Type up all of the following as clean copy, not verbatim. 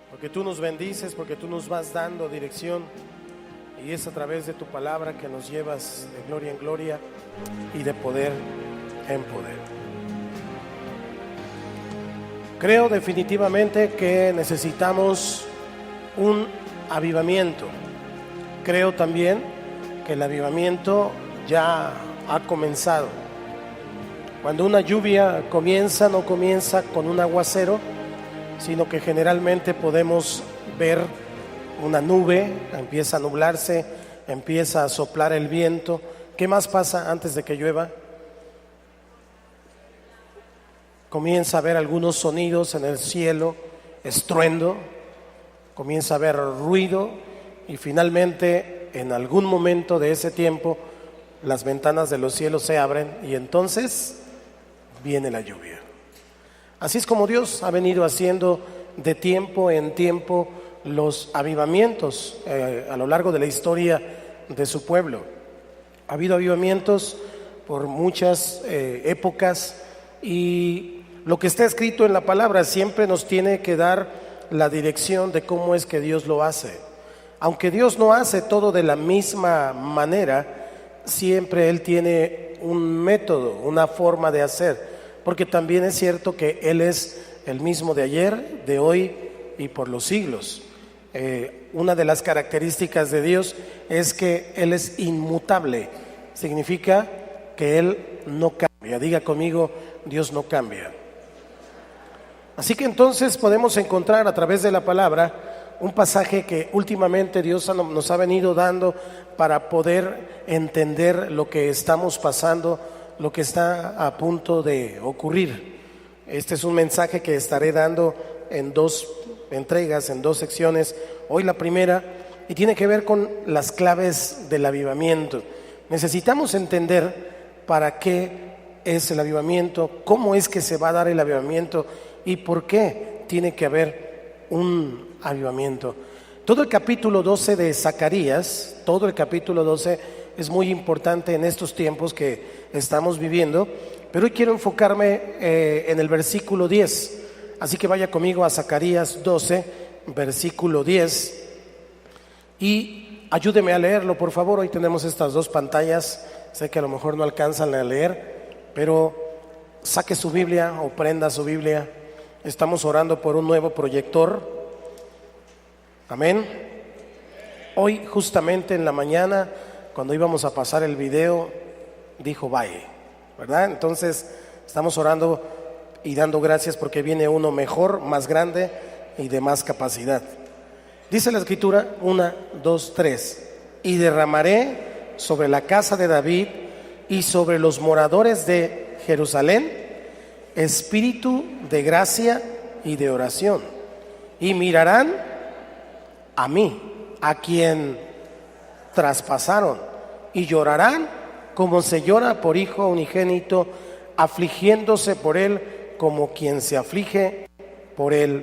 porque tú nos bendices, porque tú nos vas dando dirección, y es a través de tu palabra que nos llevas de gloria en gloria y de poder en poder. Creo definitivamente que necesitamos un avivamiento. Creo también que el avivamiento ya ha comenzado. Cuando una lluvia comienza, no comienza con un aguacero, sino que generalmente podemos ver una nube, empieza a nublarse, empieza a soplar el viento. ¿Qué más pasa antes de que llueva? Comienza a haber algunos sonidos en el cielo, estruendo, comienza a haber ruido y finalmente en algún momento de ese tiempo las ventanas de los cielos se abren y entonces viene la lluvia. Así es como Dios ha venido haciendo de tiempo en tiempo los avivamientos a lo largo de la historia de su pueblo. Ha habido avivamientos por muchas épocas y lo que está escrito en la palabra siempre nos tiene que dar la dirección de cómo es que Dios lo hace. Aunque Dios no hace todo de la misma manera, siempre Él tiene un método, una forma de hacer, porque también es cierto que Él es el mismo de ayer, de hoy y por los siglos. Una de las características de Dios es que Él es inmutable, significa que Él no cambia. Diga conmigo, Dios no cambia. Así que entonces podemos encontrar a través de la palabra un pasaje que últimamente Dios nos ha venido dando para poder entender lo que estamos pasando, lo que está a punto de ocurrir. Este es un mensaje que estaré dando en dos entregas, en dos secciones. Hoy la primera, y tiene que ver con las claves del avivamiento. Necesitamos entender para qué es el avivamiento, cómo es que se va a dar el avivamiento y por qué tiene que haber un avivamiento. Todo el capítulo 12 de Zacarías, todo el capítulo 12 es muy importante en estos tiempos que estamos viviendo, pero hoy quiero enfocarme en el versículo 10. Así que vaya conmigo a Zacarías 12, versículo 10, y ayúdeme a leerlo, por favor. Hoy tenemos estas dos pantallas, sé que a lo mejor no alcanzan a leer, pero saque su Biblia o prenda su Biblia. Estamos orando por un nuevo proyector. Amén. Hoy justamente en la mañana, cuando íbamos a pasar el video, dijo bye, ¿verdad? Entonces estamos orando y dando gracias porque viene uno mejor, más grande y de más capacidad. Dice la escritura, 1, 2, 3, y derramaré sobre la casa de David y sobre los moradores de Jerusalén espíritu de gracia y de oración, y mirarán a mí, a quien traspasaron, y llorarán como se llora por hijo unigénito, afligiéndose por él como quien se aflige por el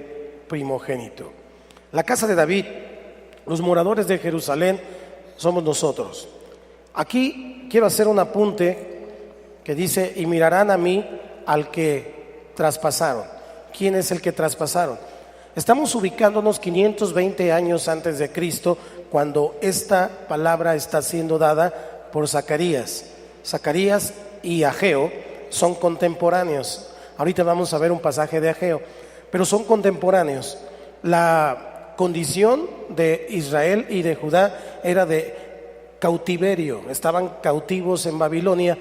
primogénito. La casa de David, los moradores de Jerusalén, somos nosotros. Aquí quiero hacer un apunte que dice, y mirarán a mí al que traspasaron. ¿Quién es el que traspasaron? Estamos ubicándonos 520 años antes de Cristo, cuando esta palabra está siendo dada por Zacarías. Zacarías y Ageo son contemporáneos. Ahorita vamos a ver un pasaje de Ageo, pero son contemporáneos. La condición de Israel y de Judá era de cautiverio, estaban cautivos en Babilonia.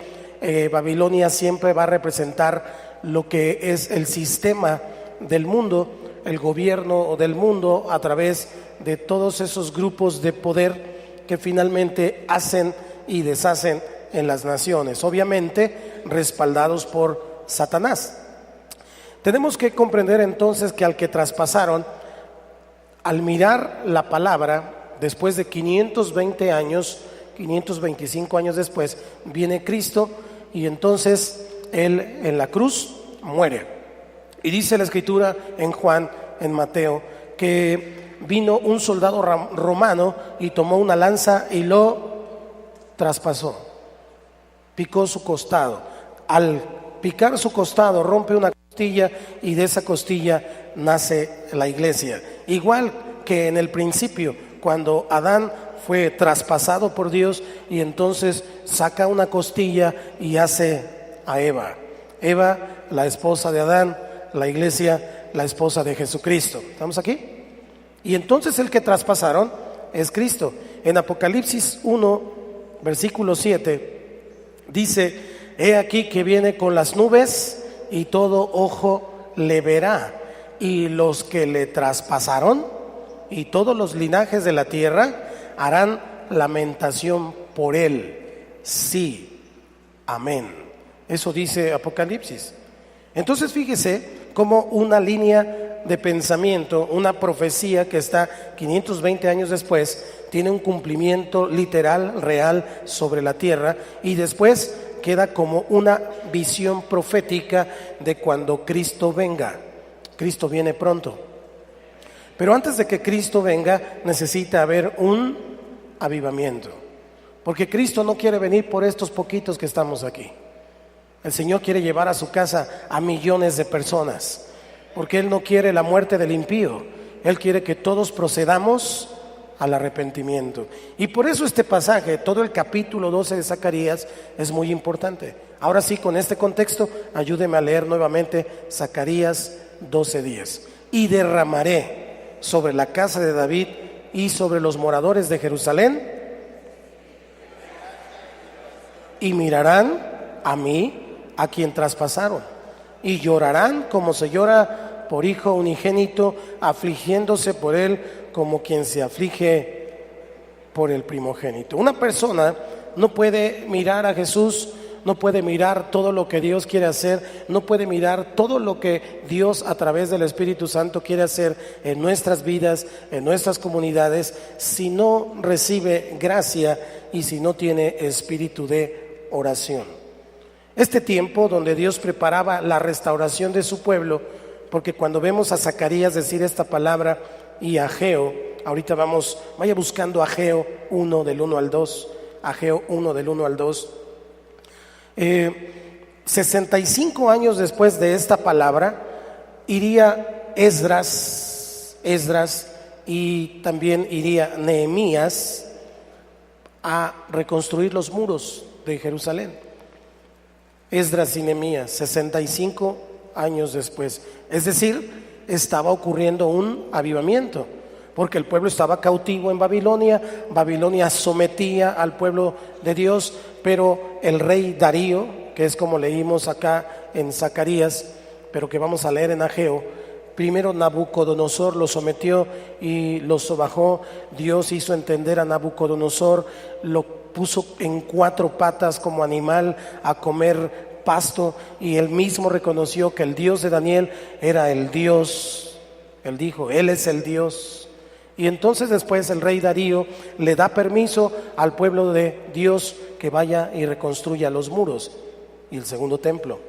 Babilonia siempre va a representar lo que es el sistema del mundo, el gobierno del mundo a través de todos esos grupos de poder que finalmente hacen y deshacen en las naciones, obviamente respaldados por Satanás. Tenemos que comprender entonces que al que traspasaron, al mirar la palabra, después de 520 años, 525 años después, viene Cristo y entonces Él en la cruz muere. Y dice la Escritura en Juan, en Mateo, que vino un soldado romano y tomó una lanza y lo traspasó, picó su costado. Al picar su costado rompe una costilla y de esa costilla nace la iglesia. igual que en el principio, cuando Adán fue traspasado por Dios y entonces saca una costilla y hace a Eva. Eva, la esposa de Adán, la iglesia, la esposa de Jesucristo. ¿Estamos aquí? Y entonces el que traspasaron es Cristo. En Apocalipsis 1, versículo 7, dice: he aquí que viene con las nubes y todo ojo le verá, y los que le traspasaron y todos los linajes de la tierra harán lamentación por él. Sí, amén. Eso dice Apocalipsis. Entonces fíjese cómo una línea de pensamiento, una profecía que está 520 años después, tiene un cumplimiento literal, real sobre la tierra, y después queda como una visión profética de cuando Cristo venga. Cristo viene pronto. Pero antes de que Cristo venga, necesita haber un avivamiento. Porque Cristo no quiere venir por estos poquitos que estamos aquí. El Señor quiere llevar a su casa a millones de personas. Porque Él no quiere la muerte del impío. Él quiere que todos procedamos al arrepentimiento. Y por eso este pasaje, todo el capítulo 12 de Zacarías, es muy importante. Ahora sí, con este contexto, ayúdeme a leer nuevamente Zacarías 12:10. Y derramaré sobre la casa de David y sobre los moradores de Jerusalén, y mirarán a mí, a quien traspasaron, y llorarán como se llora por hijo unigénito, afligiéndose por él como quien se aflige por el primogénito. Una persona no puede mirar a Jesús, no puede mirar todo lo que Dios quiere hacer, no puede mirar todo lo que Dios a través del Espíritu Santo quiere hacer en nuestras vidas, en nuestras comunidades, si no recibe gracia y si no tiene espíritu de oración. Este tiempo donde Dios preparaba la restauración de su pueblo, porque cuando vemos a Zacarías decir esta palabra y a Ageo, ahorita vaya buscando Ageo 1 del 1 al 2, Ageo 1 del 1 al 2. 65 años después de esta palabra, iría Esdras y también iría Nehemías a reconstruir los muros de Jerusalén. Esdras y Nehemías, 65 años después. Es decir, estaba ocurriendo un avivamiento, porque el pueblo estaba cautivo en Babilonia. Babilonia sometía al pueblo de Dios, pero el rey Darío, que es como leímos acá en Zacarías, pero que vamos a leer en Ageo, primero Nabucodonosor lo sometió y lo sobajó. Dios hizo entender a Nabucodonosor, lo puso en 4 patas como animal a comer pasto, y él mismo reconoció que el Dios de Daniel era el Dios. Él dijo: Él es el Dios. Y entonces después el rey Darío le da permiso al pueblo de Dios que vaya y reconstruya los muros y el segundo templo.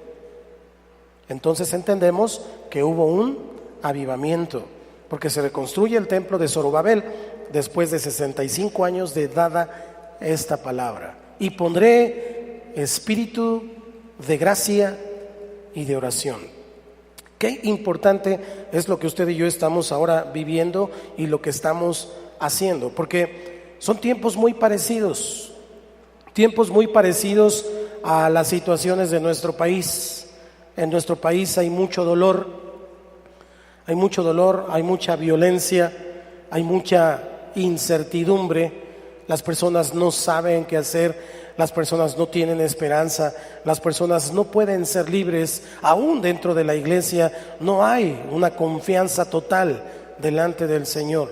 Entonces entendemos que hubo un avivamiento, porque se reconstruye el templo de Zorobabel después de 65 años de dada esta palabra. Y pondré espíritu de gracia y de oración. Qué importante es lo que usted y yo estamos ahora viviendo y lo que estamos haciendo, porque son tiempos muy parecidos a las situaciones de nuestro país. En nuestro país hay mucho dolor, hay mucha violencia, hay mucha incertidumbre. Las personas no saben qué hacer, las personas no tienen esperanza, las personas no pueden ser libres. Aún dentro de la iglesia no hay una confianza total delante del Señor.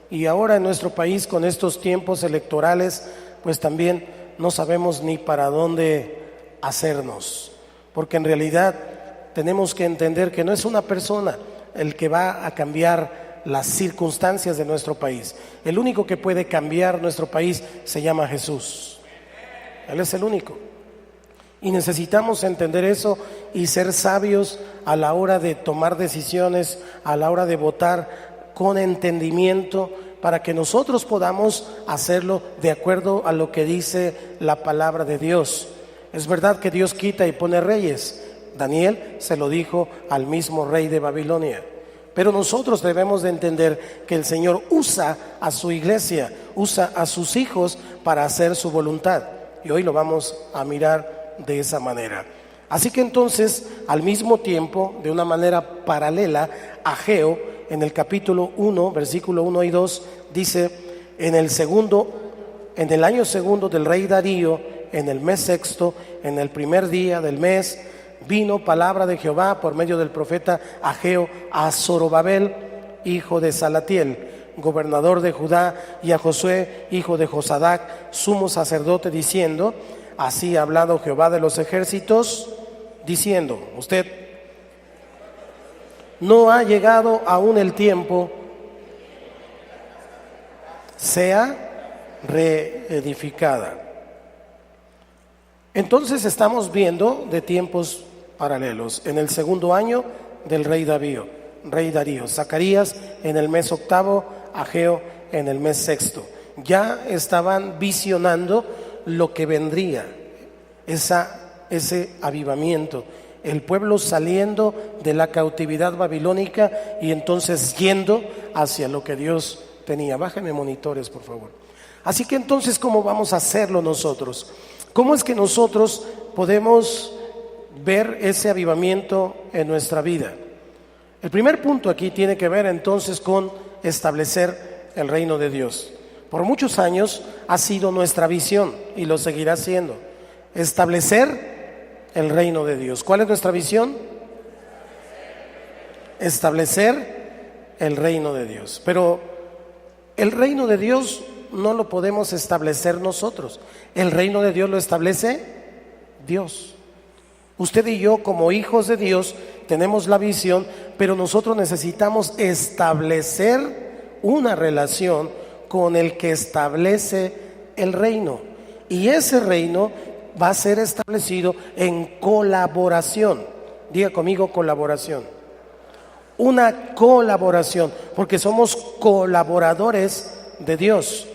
Y ahora en nuestro país, con estos tiempos electorales, pues también no sabemos ni para dónde hacernos, porque en realidad tenemos que entender que no es una persona el que va a cambiar las circunstancias de nuestro país. El único que puede cambiar nuestro país se llama Jesús. Él es el único. Y necesitamos entender eso y ser sabios a la hora de tomar decisiones, a la hora de votar con entendimiento, para que nosotros podamos hacerlo de acuerdo a lo que dice la palabra de Dios. Es verdad que Dios quita y pone reyes. Daniel se lo dijo al mismo rey de Babilonia. Pero nosotros debemos de entender que el Señor usa a su iglesia, usa a sus hijos para hacer su voluntad. Y hoy lo vamos a mirar de esa manera. Así que entonces, al mismo tiempo, de una manera paralela, Ageo, en el capítulo 1, versículo 1 y 2, dice: en el año segundo del rey Darío, en el mes sexto, en el primer día del mes, vino palabra de Jehová por medio del profeta Ageo a Zorobabel, hijo de Salatiel, gobernador de Judá, y a Josué, hijo de Josadac, sumo sacerdote, diciendo: así ha hablado Jehová de los ejércitos, diciendo, usted, no ha llegado aún el tiempo, sea reedificada. Entonces estamos viendo de tiempos paralelos. En el segundo año del rey Darío, Zacarías en el mes octavo, Ageo en el mes sexto. Ya estaban visionando lo que vendría, ese avivamiento, el pueblo saliendo de la cautividad babilónica y entonces yendo hacia lo que Dios tenía. Bájenme monitores, por favor. Así que entonces, ¿cómo vamos a hacerlo nosotros? ¿Cómo es que nosotros podemos ver ese avivamiento en nuestra vida? El primer punto aquí tiene que ver entonces con establecer el reino de Dios. Por muchos años ha sido nuestra visión y lo seguirá siendo. Establecer el reino de Dios. ¿Cuál es nuestra visión? Establecer el reino de Dios. Pero el reino de Dios no lo podemos establecer nosotros. El reino de Dios lo establece Dios. Usted y yo, como hijos de Dios, tenemos la visión, pero nosotros necesitamos establecer una relación con el que establece el reino. Y ese reino va a ser establecido en colaboración. Diga conmigo, colaboración. Una colaboración, porque somos colaboradores de Dios.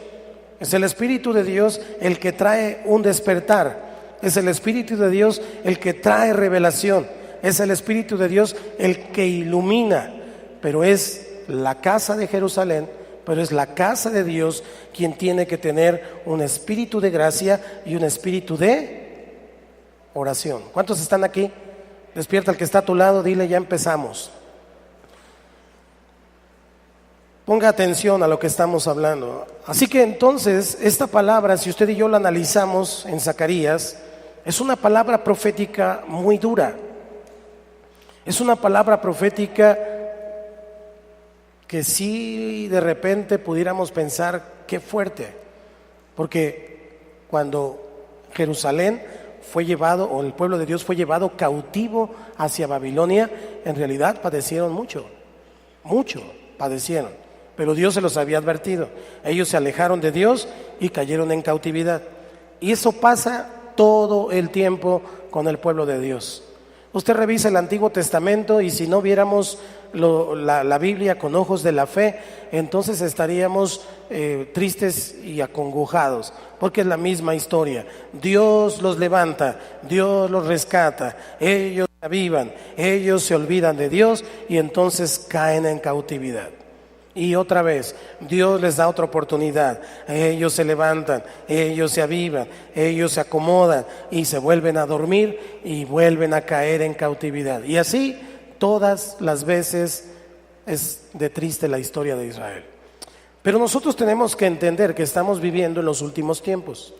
Es el Espíritu de Dios el que trae un despertar. Es el Espíritu de Dios el que trae revelación. Es el Espíritu de Dios el que ilumina. Pero es la casa de Jerusalén, pero es la casa de Dios quien tiene que tener un espíritu de gracia y un espíritu de oración. ¿Cuántos están aquí? Despierta al que está a tu lado, dile: ya empezamos. Ponga atención a lo que estamos hablando. Así que entonces, esta palabra, si usted y yo la analizamos en Zacarías, es una palabra profética muy dura. Es una palabra profética que sí de repente pudiéramos pensar qué fuerte. Porque cuando Jerusalén fue llevado, o el pueblo de Dios fue llevado cautivo hacia Babilonia, en realidad padecieron mucho padecieron. Pero Dios se los había advertido. Ellos se alejaron de Dios y cayeron en cautividad. Y eso pasa todo el tiempo con el pueblo de Dios. Usted revisa el Antiguo Testamento y si no viéramos la Biblia con ojos de la fe, entonces estaríamos tristes y acongojados, porque es la misma historia. Dios los levanta, Dios los rescata, ellos se avivan, ellos se olvidan de Dios y entonces caen en cautividad. Y otra vez, Dios les da otra oportunidad. Ellos se levantan, ellos se avivan, ellos se acomodan y se vuelven a dormir y vuelven a caer en cautividad. Y así todas las veces es de triste la historia de Israel. Pero nosotros tenemos que entender que estamos viviendo en los últimos tiempos.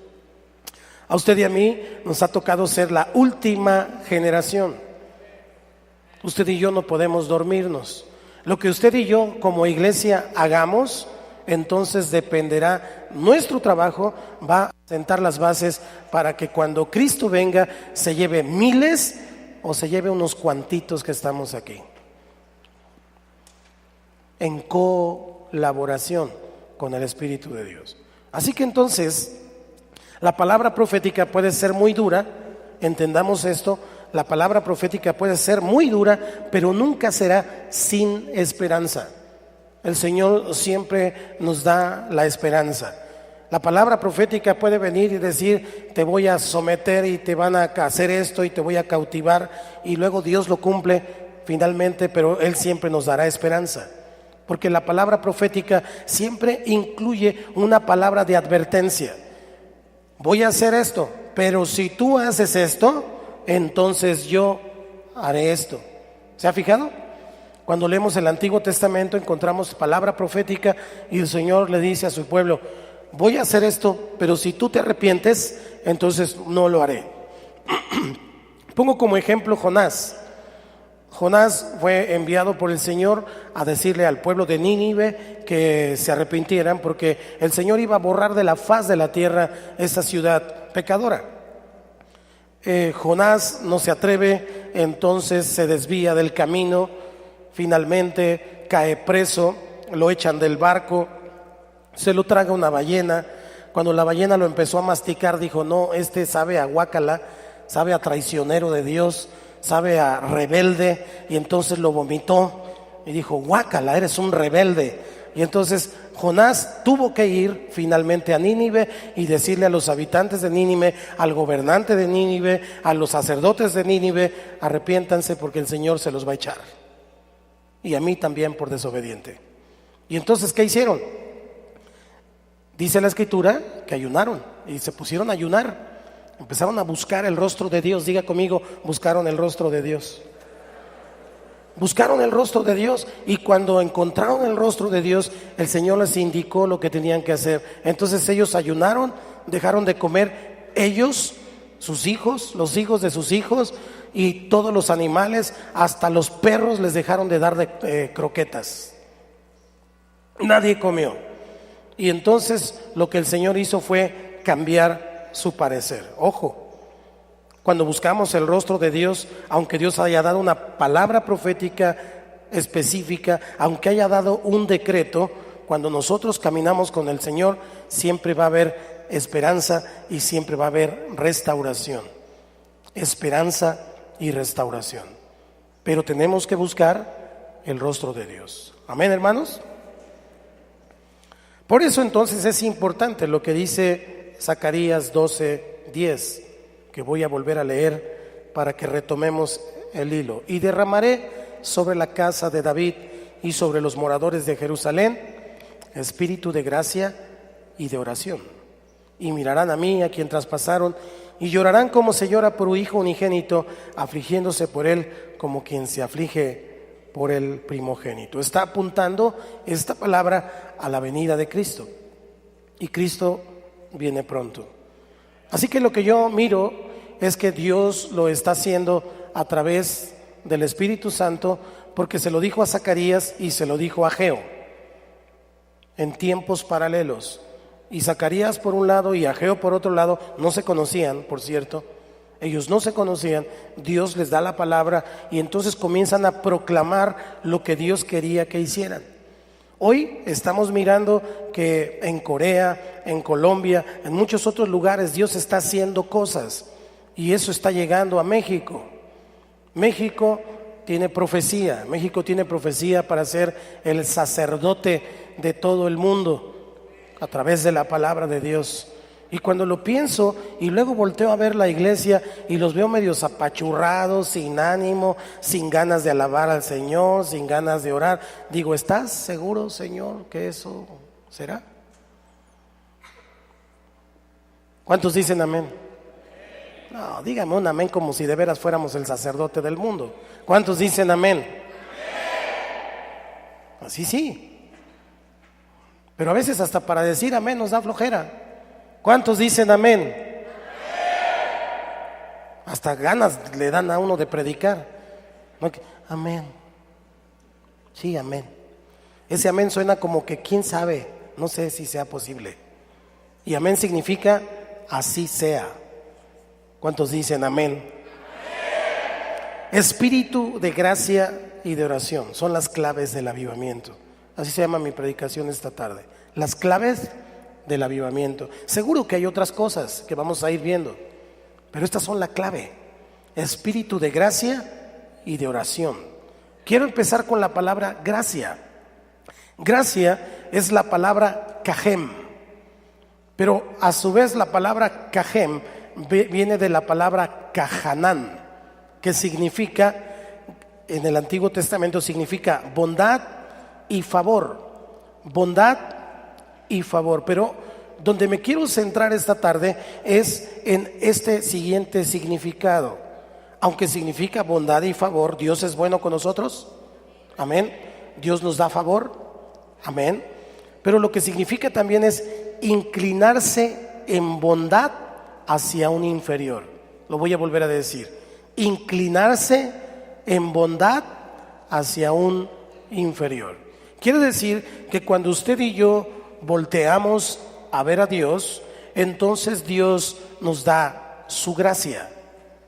A usted y a mí nos ha tocado ser la última generación. Usted y yo no podemos dormirnos. Lo que usted y yo como iglesia hagamos, entonces dependerá, nuestro trabajo va a sentar las bases para que cuando Cristo venga se lleve miles o se lleve unos cuantitos que estamos aquí. En colaboración con el Espíritu de Dios. Así que entonces, la palabra profética puede ser muy dura, entendamos esto. La palabra profética puede ser muy dura, pero nunca será sin esperanza. El Señor siempre nos da la esperanza. La palabra profética puede venir y decir: te voy a someter y te van a hacer esto y te voy a cautivar, y luego Dios lo cumple finalmente, pero Él siempre nos dará esperanza. Porque la palabra profética siempre incluye una palabra de advertencia. Voy a hacer esto, pero si tú haces esto, entonces yo haré esto. ¿Se ha fijado? Cuando leemos el Antiguo Testamento encontramos palabra profética y el Señor le dice a su pueblo: voy a hacer esto, pero si tú te arrepientes, entonces no lo haré. Pongo como ejemplo Jonás. Jonás fue enviado por el Señor a decirle al pueblo de Nínive que se arrepintieran, porque el Señor iba a borrar de la faz de la tierra esa ciudad pecadora. Jonás no se atreve, entonces se desvía del camino, finalmente cae preso, lo echan del barco, se lo traga una ballena. Cuando la ballena lo empezó a masticar, dijo: no, este sabe a guácala, sabe a traicionero de Dios, sabe a rebelde, y entonces lo vomitó y dijo: guácala, eres un rebelde. Y entonces Jonás tuvo que ir finalmente a Nínive y decirle a los habitantes de Nínive, al gobernante de Nínive, a los sacerdotes de Nínive: arrepiéntanse porque el Señor se los va a echar, y a mí también por desobediente. Y entonces, ¿qué hicieron? Dice la Escritura que ayunaron y se pusieron a ayunar. Empezaron a buscar el rostro de Dios. Diga conmigo: buscaron el rostro de Dios. Buscaron el rostro de Dios, y cuando encontraron el rostro de Dios, el Señor les indicó lo que tenían que hacer. Entonces ellos ayunaron, dejaron de comer ellos, sus hijos, los hijos de sus hijos y todos los animales, hasta los perros les dejaron de dar de croquetas. Nadie comió. Y entonces lo que el Señor hizo fue cambiar su parecer. Ojo, cuando buscamos el rostro de Dios, aunque Dios haya dado una palabra profética específica, aunque haya dado un decreto, cuando nosotros caminamos con el Señor, siempre va a haber esperanza y siempre va a haber restauración. Esperanza y restauración. Pero tenemos que buscar el rostro de Dios. Amén, hermanos. Por eso entonces es importante lo que dice Zacarías 12:10, que voy a volver a leer para que retomemos el hilo. Y derramaré sobre la casa de David y sobre los moradores de Jerusalén espíritu de gracia y de oración. Y mirarán a mí, a quien traspasaron, y llorarán como se llora por un hijo unigénito, afligiéndose por él como quien se aflige por el primogénito. Está apuntando esta palabra a la venida de Cristo, y Cristo viene pronto. Así que lo que yo miro es que Dios lo está haciendo a través del Espíritu Santo, porque se lo dijo a Zacarías y se lo dijo a Ageo en tiempos paralelos. Y Zacarías por un lado y Ageo por otro lado no se conocían, por cierto. Ellos no se conocían. Dios les da la palabra y entonces comienzan a proclamar lo que Dios quería que hicieran. Hoy estamos mirando que en Corea, en Colombia, en muchos otros lugares Dios está haciendo cosas, y eso está llegando a México. México tiene profecía. México tiene profecía para ser el sacerdote de todo el mundo a través de la palabra de Dios. Y cuando lo pienso y luego volteo a ver la iglesia y los veo medios apachurrados, sin ánimo, sin ganas de alabar al Señor, sin ganas de orar, digo: ¿estás seguro, Señor, que eso será? ¿Cuántos dicen amén? No, dígame un amén como si de veras fuéramos el sacerdote del mundo. ¿Cuántos dicen amén? Así sí. Pero a veces hasta para decir amén nos da flojera. ¿Cuántos dicen amén? Hasta ganas le dan a uno de predicar. Amén. Sí, amén. Ese amén suena como que quién sabe, no sé si sea posible. Y amén significa así sea. ¿Cuántos dicen amén? Espíritu de gracia y de oración son las claves del avivamiento. Así se llama mi predicación esta tarde. Las claves del avivamiento. Seguro que hay otras cosas que vamos a ir viendo, pero estas son la clave. Espíritu de gracia y de oración. Quiero empezar con la palabra gracia. Gracia es la palabra kajem, pero a su vez la palabra kajem viene de la palabra kahanán, que significa en el Antiguo Testamento significa bondad y favor. Bondad y favor. Pero donde me quiero centrar esta tarde es en este siguiente significado. Aunque significa bondad y favor, ¿Dios es bueno con nosotros? Amén. ¿Dios nos da favor? Amén. Pero lo que significa también es inclinarse en bondad hacia un inferior. Lo voy a volver a decir. Inclinarse en bondad hacia un inferior. Quiere decir que cuando usted y yo volteamos a ver a Dios, entonces Dios nos da su gracia.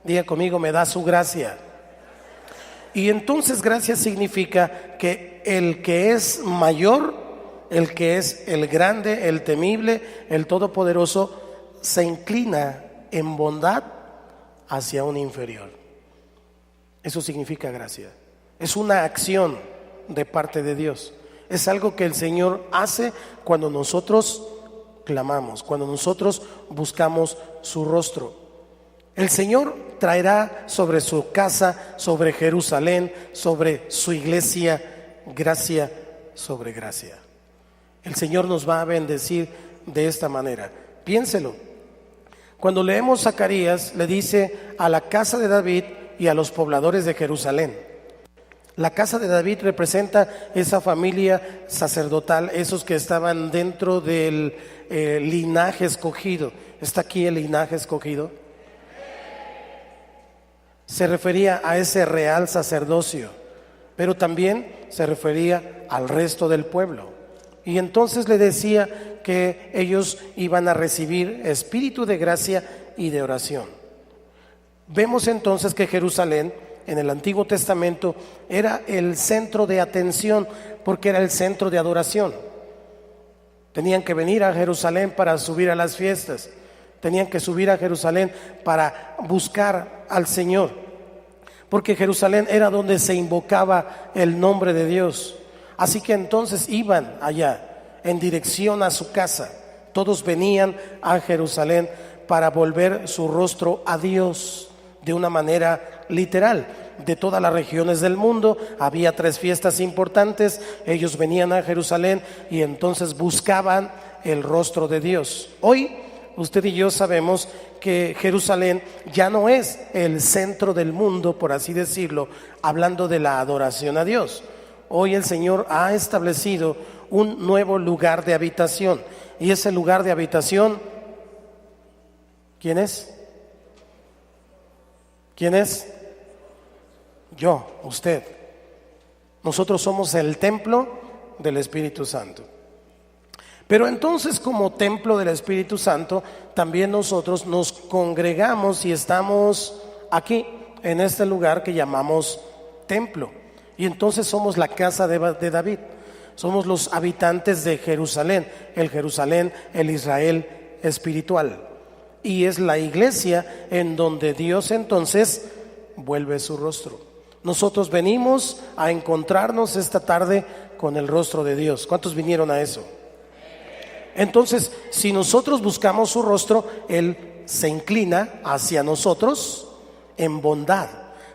Diga conmigo, me da su gracia. Y entonces gracia significa que el que es mayor, el que es el grande, el temible, el todopoderoso, se inclina en bondad hacia un inferior. Eso significa gracia. Es una acción de parte de Dios. Es algo que el Señor hace cuando nosotros clamamos, cuando nosotros buscamos su rostro. El Señor traerá sobre su casa, sobre Jerusalén, sobre su iglesia, gracia sobre gracia. El Señor nos va a bendecir de esta manera. Piénselo. Cuando leemos Zacarías, le dice a la casa de David y a los pobladores de Jerusalén. La casa de David representa esa familia sacerdotal, esos que estaban dentro del linaje escogido. ¿Está aquí el linaje escogido? Se refería a ese real sacerdocio, pero también se refería al resto del pueblo. Y entonces le decía que ellos iban a recibir espíritu de gracia y de oración. Vemos entonces que Jerusalén en el Antiguo Testamento era el centro de atención, porque era el centro de adoración. Tenían que venir a Jerusalén para subir a las fiestas. Tenían que subir a Jerusalén para buscar al Señor, porque Jerusalén era donde se invocaba el nombre de Dios. Así que entonces iban allá en dirección a su casa. Todos venían a Jerusalén para volver su rostro a Dios de una manera literal. De todas las regiones del mundo había 3 fiestas importantes. Ellos venían a Jerusalén y entonces buscaban el rostro de Dios. Hoy usted y yo sabemos que Jerusalén ya no es el centro del mundo, por así decirlo, hablando de la adoración a Dios. Hoy el Señor ha establecido un nuevo lugar de habitación. Y ese lugar de habitación, ¿quién es? ¿Quién es? Yo, usted. Nosotros somos el templo del Espíritu Santo. Pero entonces, como templo del Espíritu Santo, también nosotros nos congregamos y estamos aquí, en este lugar que llamamos templo. Y entonces somos la casa de David. Somos los habitantes de Jerusalén, el Israel espiritual. Y es la iglesia en donde Dios entonces vuelve su rostro. Nosotros venimos a encontrarnos esta tarde con el rostro de Dios. ¿Cuántos vinieron a eso? Entonces, si nosotros buscamos su rostro, Él se inclina hacia nosotros en bondad,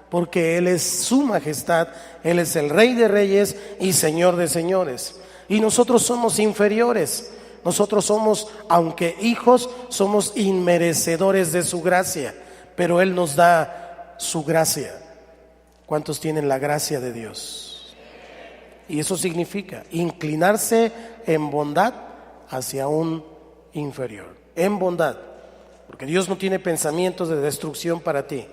porque Él es su majestad, Él es el Rey de Reyes y Señor de Señores. Y nosotros somos inferiores. Nosotros somos, aunque hijos, somos inmerecedores de su gracia, pero Él nos da su gracia. ¿Cuántos tienen la gracia de Dios? Y eso significa inclinarse en bondad hacia un inferior, en bondad, porque Dios no tiene pensamientos de destrucción para ti.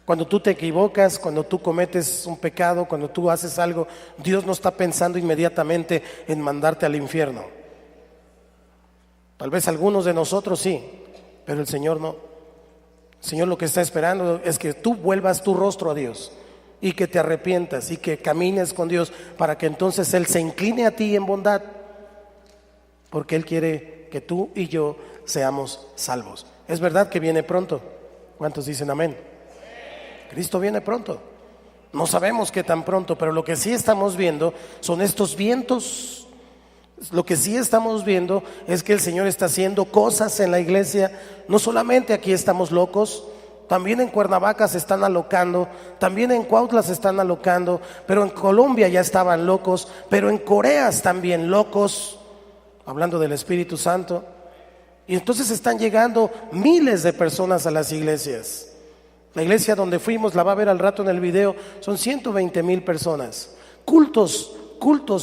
Cuando tú te equivocas, cuando tú cometes un pecado, cuando tú haces algo, Dios no está pensando inmediatamente en mandarte al infierno. Tal vez algunos de nosotros sí, pero el Señor no. El Señor lo que está esperando es que tú vuelvas tu rostro a Dios y que te arrepientas y que camines con Dios para que entonces Él se incline a ti en bondad, porque Él quiere que tú y yo seamos salvos. Es verdad que viene pronto. ¿Cuántos dicen amén? Cristo viene pronto. No sabemos qué tan pronto, pero lo que sí estamos viendo son estos vientos. Lo que sí estamos viendo es que el Señor está haciendo cosas en la iglesia. No solamente aquí estamos locos, también en Cuernavaca se están alocando, también en Cuautla se están alocando, pero en Colombia ya estaban locos, pero en Corea están bien locos, hablando del Espíritu Santo. Y entonces están llegando miles de personas a las iglesias. La iglesia donde fuimos, la va a ver al rato en el video, son 120,000 personas. Cultos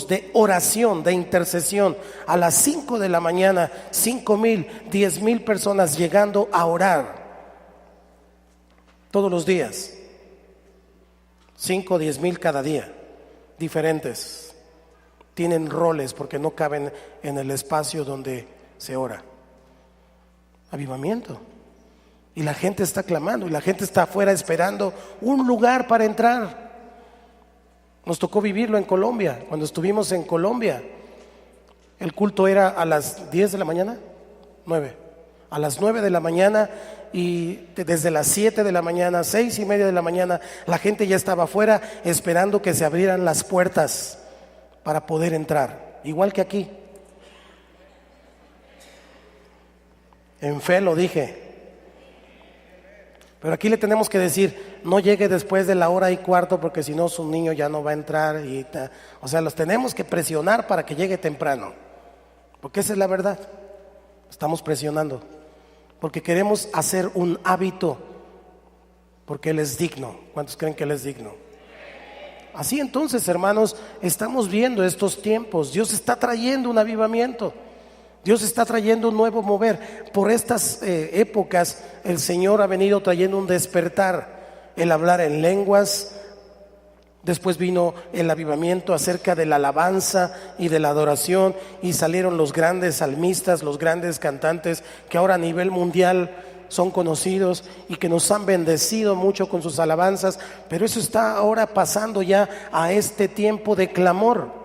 de oración, de intercesión, a las 5 de la mañana, 5,000, 10,000 personas llegando a orar. Todos los días, 5 o 10,000 cada día, diferentes. Tienen roles porque no caben en el espacio donde se ora. Avivamiento. Y la gente está clamando, y la gente está afuera esperando un lugar para entrar. Nos tocó vivirlo en Colombia. Cuando estuvimos en Colombia, el culto era a las 10 de la mañana, 9. A las 9 de la mañana, y desde las 7 de la mañana, 6:30 de la mañana, la gente ya estaba afuera esperando que se abrieran las puertas para poder entrar. Igual que aquí. En fe lo dije. Pero aquí le tenemos que decir, no llegue después de la 1:15 porque si no su niño ya no va a entrar. O sea, los tenemos que presionar para que llegue temprano. Porque esa es la verdad. Estamos presionando. Porque queremos hacer un hábito. Porque Él es digno. ¿Cuántos creen que Él es digno? Así entonces, hermanos, estamos viendo estos tiempos. Dios está trayendo un avivamiento. Dios está trayendo un nuevo mover. Por estas épocas el Señor ha venido trayendo un despertar, el hablar en lenguas. Después vino el avivamiento acerca de la alabanza y de la adoración, y salieron los grandes salmistas, los grandes cantantes que ahora a nivel mundial son conocidos y que nos han bendecido mucho con sus alabanzas. Pero eso está ahora pasando ya a este tiempo de clamor.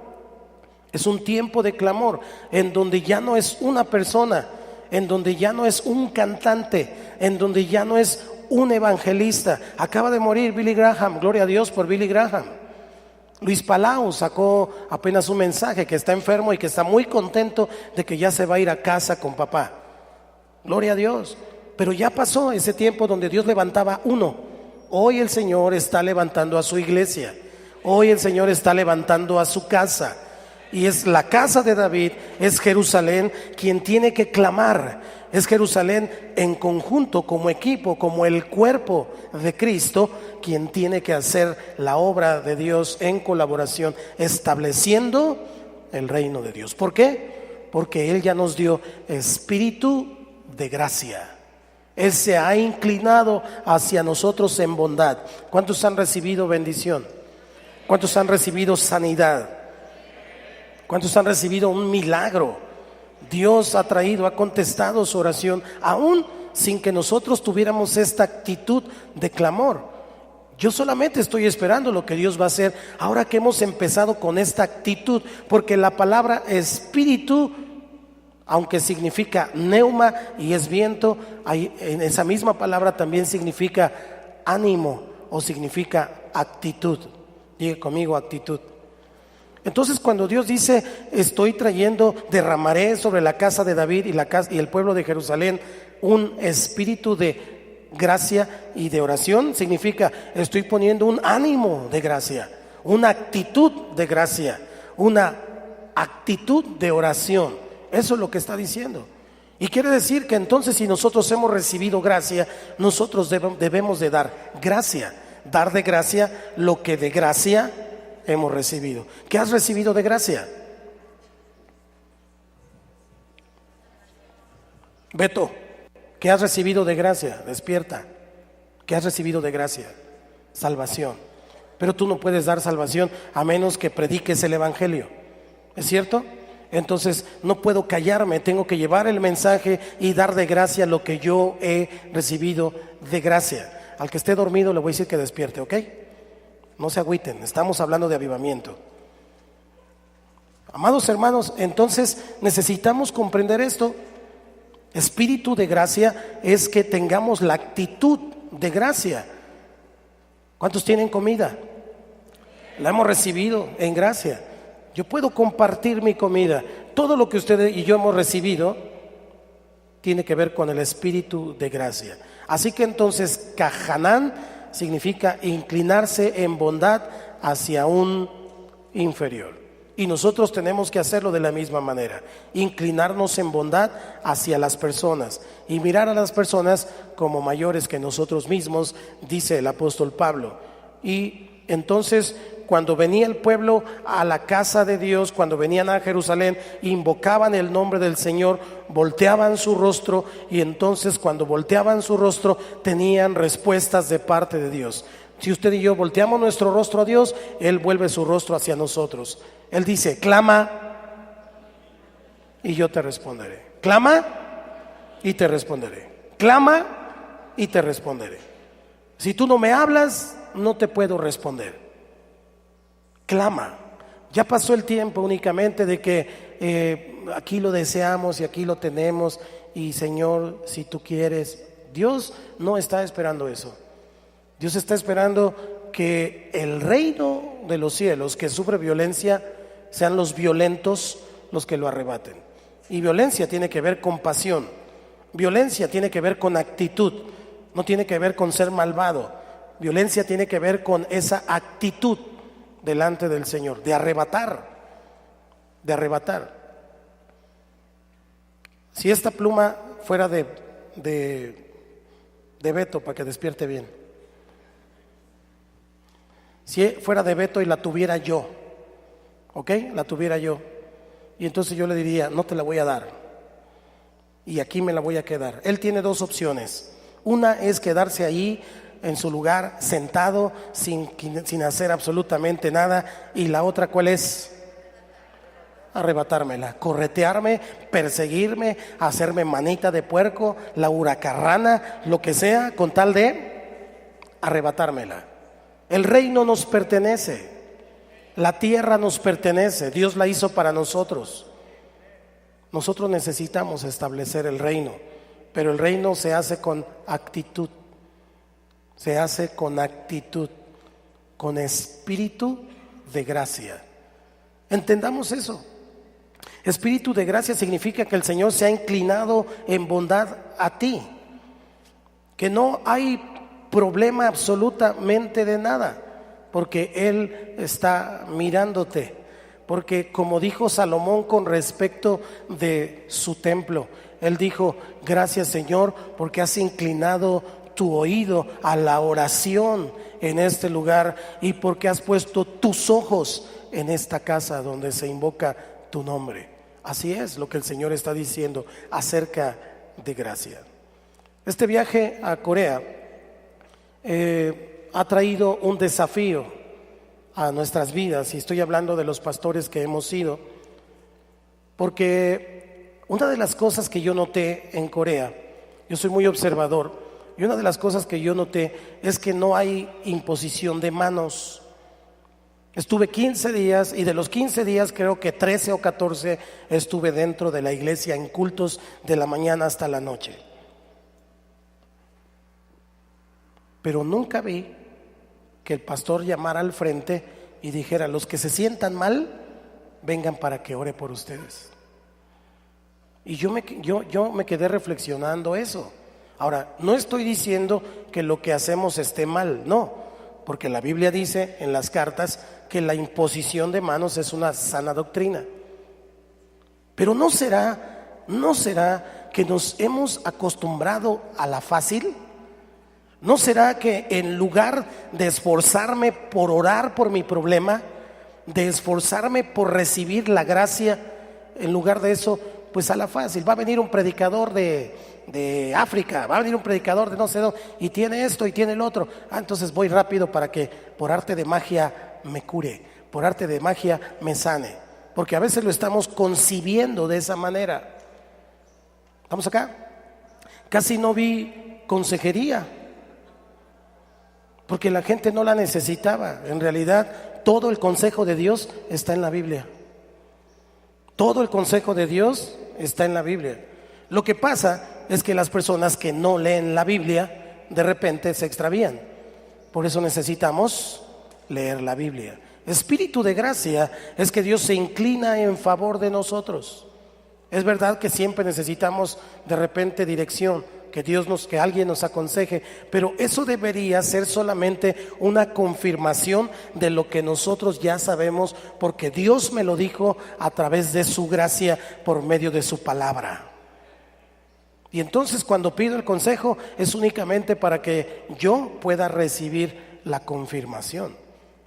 Es un tiempo de clamor en donde ya no es una persona, en donde ya no es un cantante, en donde ya no es un evangelista. Acaba de morir Billy Graham, gloria a Dios por Billy Graham. Luis Palau sacó apenas un mensaje que está enfermo y que está muy contento de que ya se va a ir a casa con papá. Gloria a Dios. Pero ya pasó ese tiempo donde Dios levantaba uno. Hoy el Señor está levantando a su iglesia. Hoy el Señor está levantando a su casa. Y es la casa de David, es Jerusalén quien tiene que clamar. Es Jerusalén en conjunto, como equipo, como el cuerpo de Cristo, quien tiene que hacer la obra de Dios en colaboración, estableciendo el reino de Dios. ¿Por qué? Porque Él ya nos dio espíritu de gracia. Él se ha inclinado hacia nosotros en bondad. ¿Cuántos han recibido bendición? ¿Cuántos han recibido sanidad? ¿Cuántos han recibido un milagro? Dios ha traído, ha contestado su oración, aún sin que nosotros tuviéramos esta actitud de clamor. Yo solamente estoy esperando lo que Dios va a hacer ahora que hemos empezado con esta actitud, porque la palabra espíritu, aunque significa neuma y es viento, en esa misma palabra también significa ánimo o significa actitud. Diga conmigo, actitud. Entonces, cuando Dios dice, estoy trayendo, derramaré sobre la casa de David y el pueblo de Jerusalén un espíritu de gracia y de oración, significa, estoy poniendo un ánimo de gracia, una actitud de gracia, una actitud de oración. Eso es lo que está diciendo. Y quiere decir que entonces, si nosotros hemos recibido gracia, nosotros debemos de dar gracia, dar de gracia lo que de gracia hemos recibido. ¿Qué has recibido de gracia? Beto, ¿qué has recibido de gracia? Despierta. ¿Qué has recibido de gracia? Salvación. Pero tú no puedes dar salvación a menos que prediques el evangelio. ¿Es cierto? Entonces no puedo callarme, tengo que llevar el mensaje y dar de gracia lo que yo he recibido de gracia. Al que esté dormido le voy a decir que despierte, ¿ok? No se agüiten, estamos hablando de avivamiento. Amados hermanos, entonces necesitamos comprender esto. Espíritu de gracia es que tengamos la actitud de gracia. ¿Cuántos tienen comida? La hemos recibido en gracia. Yo puedo compartir mi comida. Todo lo que ustedes y yo hemos recibido tiene que ver con el espíritu de gracia. Así que entonces Cahanán significa inclinarse en bondad hacia un inferior. Y nosotros tenemos que hacerlo de la misma manera, inclinarnos en bondad hacia las personas y mirar a las personas como mayores que nosotros mismos, dice el apóstol Pablo. Y entonces, cuando venía el pueblo a la casa de Dios, cuando venían a Jerusalén, invocaban el nombre del Señor, volteaban su rostro, y entonces cuando volteaban su rostro tenían respuestas de parte de Dios. Si usted y yo volteamos nuestro rostro a Dios, Él vuelve su rostro hacia nosotros. Él dice: clama y yo te responderé. Clama y te responderé. Clama y te responderé. Si tú no me hablas, no te puedo responder. Clama. Ya pasó el tiempo únicamente de que aquí lo deseamos y aquí lo tenemos, y Señor, si tú quieres. Dios no está esperando eso. Dios está esperando que el reino de los cielos, que sufre violencia, sean los violentos los que lo arrebaten. Y violencia tiene que ver con pasión. Violencia tiene que ver con actitud. No tiene que ver con ser malvado. Violencia tiene que ver con esa actitud delante del Señor, de arrebatar, de arrebatar. Si esta pluma fuera de Beto, para que despierte bien, si fuera de Beto y la tuviera yo, ¿ok? La tuviera yo, y entonces yo le diría: no te la voy a dar, y aquí me la voy a quedar. Él tiene dos opciones. Una es quedarse ahí en su lugar, sentado, sin hacer absolutamente nada. Y la otra, ¿cuál es? Arrebatármela, corretearme, perseguirme, hacerme manita de puerco, la huracarrana, lo que sea, con tal de arrebatármela. El reino nos pertenece, la tierra nos pertenece, Dios la hizo para nosotros. Nosotros necesitamos establecer el reino, pero el reino se hace con actitud, se hace con actitud, con espíritu de gracia. Entendamos eso. Espíritu de gracia significa que el Señor se ha inclinado en bondad a ti, que no hay problema absolutamente de nada, porque Él está mirándote. Porque como dijo Salomón con respecto de su templo, él dijo: gracias, Señor, porque has inclinado tu oído a la oración en este lugar, y porque has puesto tus ojos en esta casa donde se invoca tu nombre. Así es lo que el Señor está diciendo acerca de gracia. Este viaje a Corea ha traído un desafío a nuestras vidas, y estoy hablando de los pastores que hemos ido, porque una de las cosas que yo noté en Corea, yo soy muy observador, y una de las cosas que yo noté es que no hay imposición de manos. Estuve 15 días, y de los 15 días creo que 13 o 14 estuve dentro de la iglesia en cultos de la mañana hasta la noche. Pero nunca vi que el pastor llamara al frente y dijera: los que se sientan mal, vengan para que ore por ustedes. Y yo me quedé reflexionando eso. Ahora, no estoy diciendo que lo que hacemos esté mal, no, porque la Biblia dice en las cartas que la imposición de manos es una sana doctrina. Pero ¿no será que nos hemos acostumbrado a la fácil? ¿No será que en lugar de esforzarme por orar por mi problema, de esforzarme por recibir la gracia, en lugar de eso, pues a la fácil? Va a venir un predicador de África, va a venir un predicador de no sé dónde, y tiene esto y tiene el otro. Entonces voy rápido para que por arte de magia me cure, por arte de magia me sane. Porque a veces lo estamos concibiendo de esa manera. ¿Estamos acá? Casi no vi consejería, porque la gente no la necesitaba. En realidad, todo el consejo de Dios está en la Biblia. Todo el consejo de Dios está en la Biblia. Lo que pasa es que las personas que no leen la Biblia, de repente se extravían. Por eso necesitamos leer la Biblia. Espíritu de gracia es que Dios se inclina en favor de nosotros. Es verdad que siempre necesitamos de repente dirección, que alguien nos aconseje, pero eso debería ser solamente una confirmación de lo que nosotros ya sabemos, porque Dios me lo dijo a través de su gracia por medio de su palabra. Y entonces cuando pido el consejo es únicamente para que yo pueda recibir la confirmación,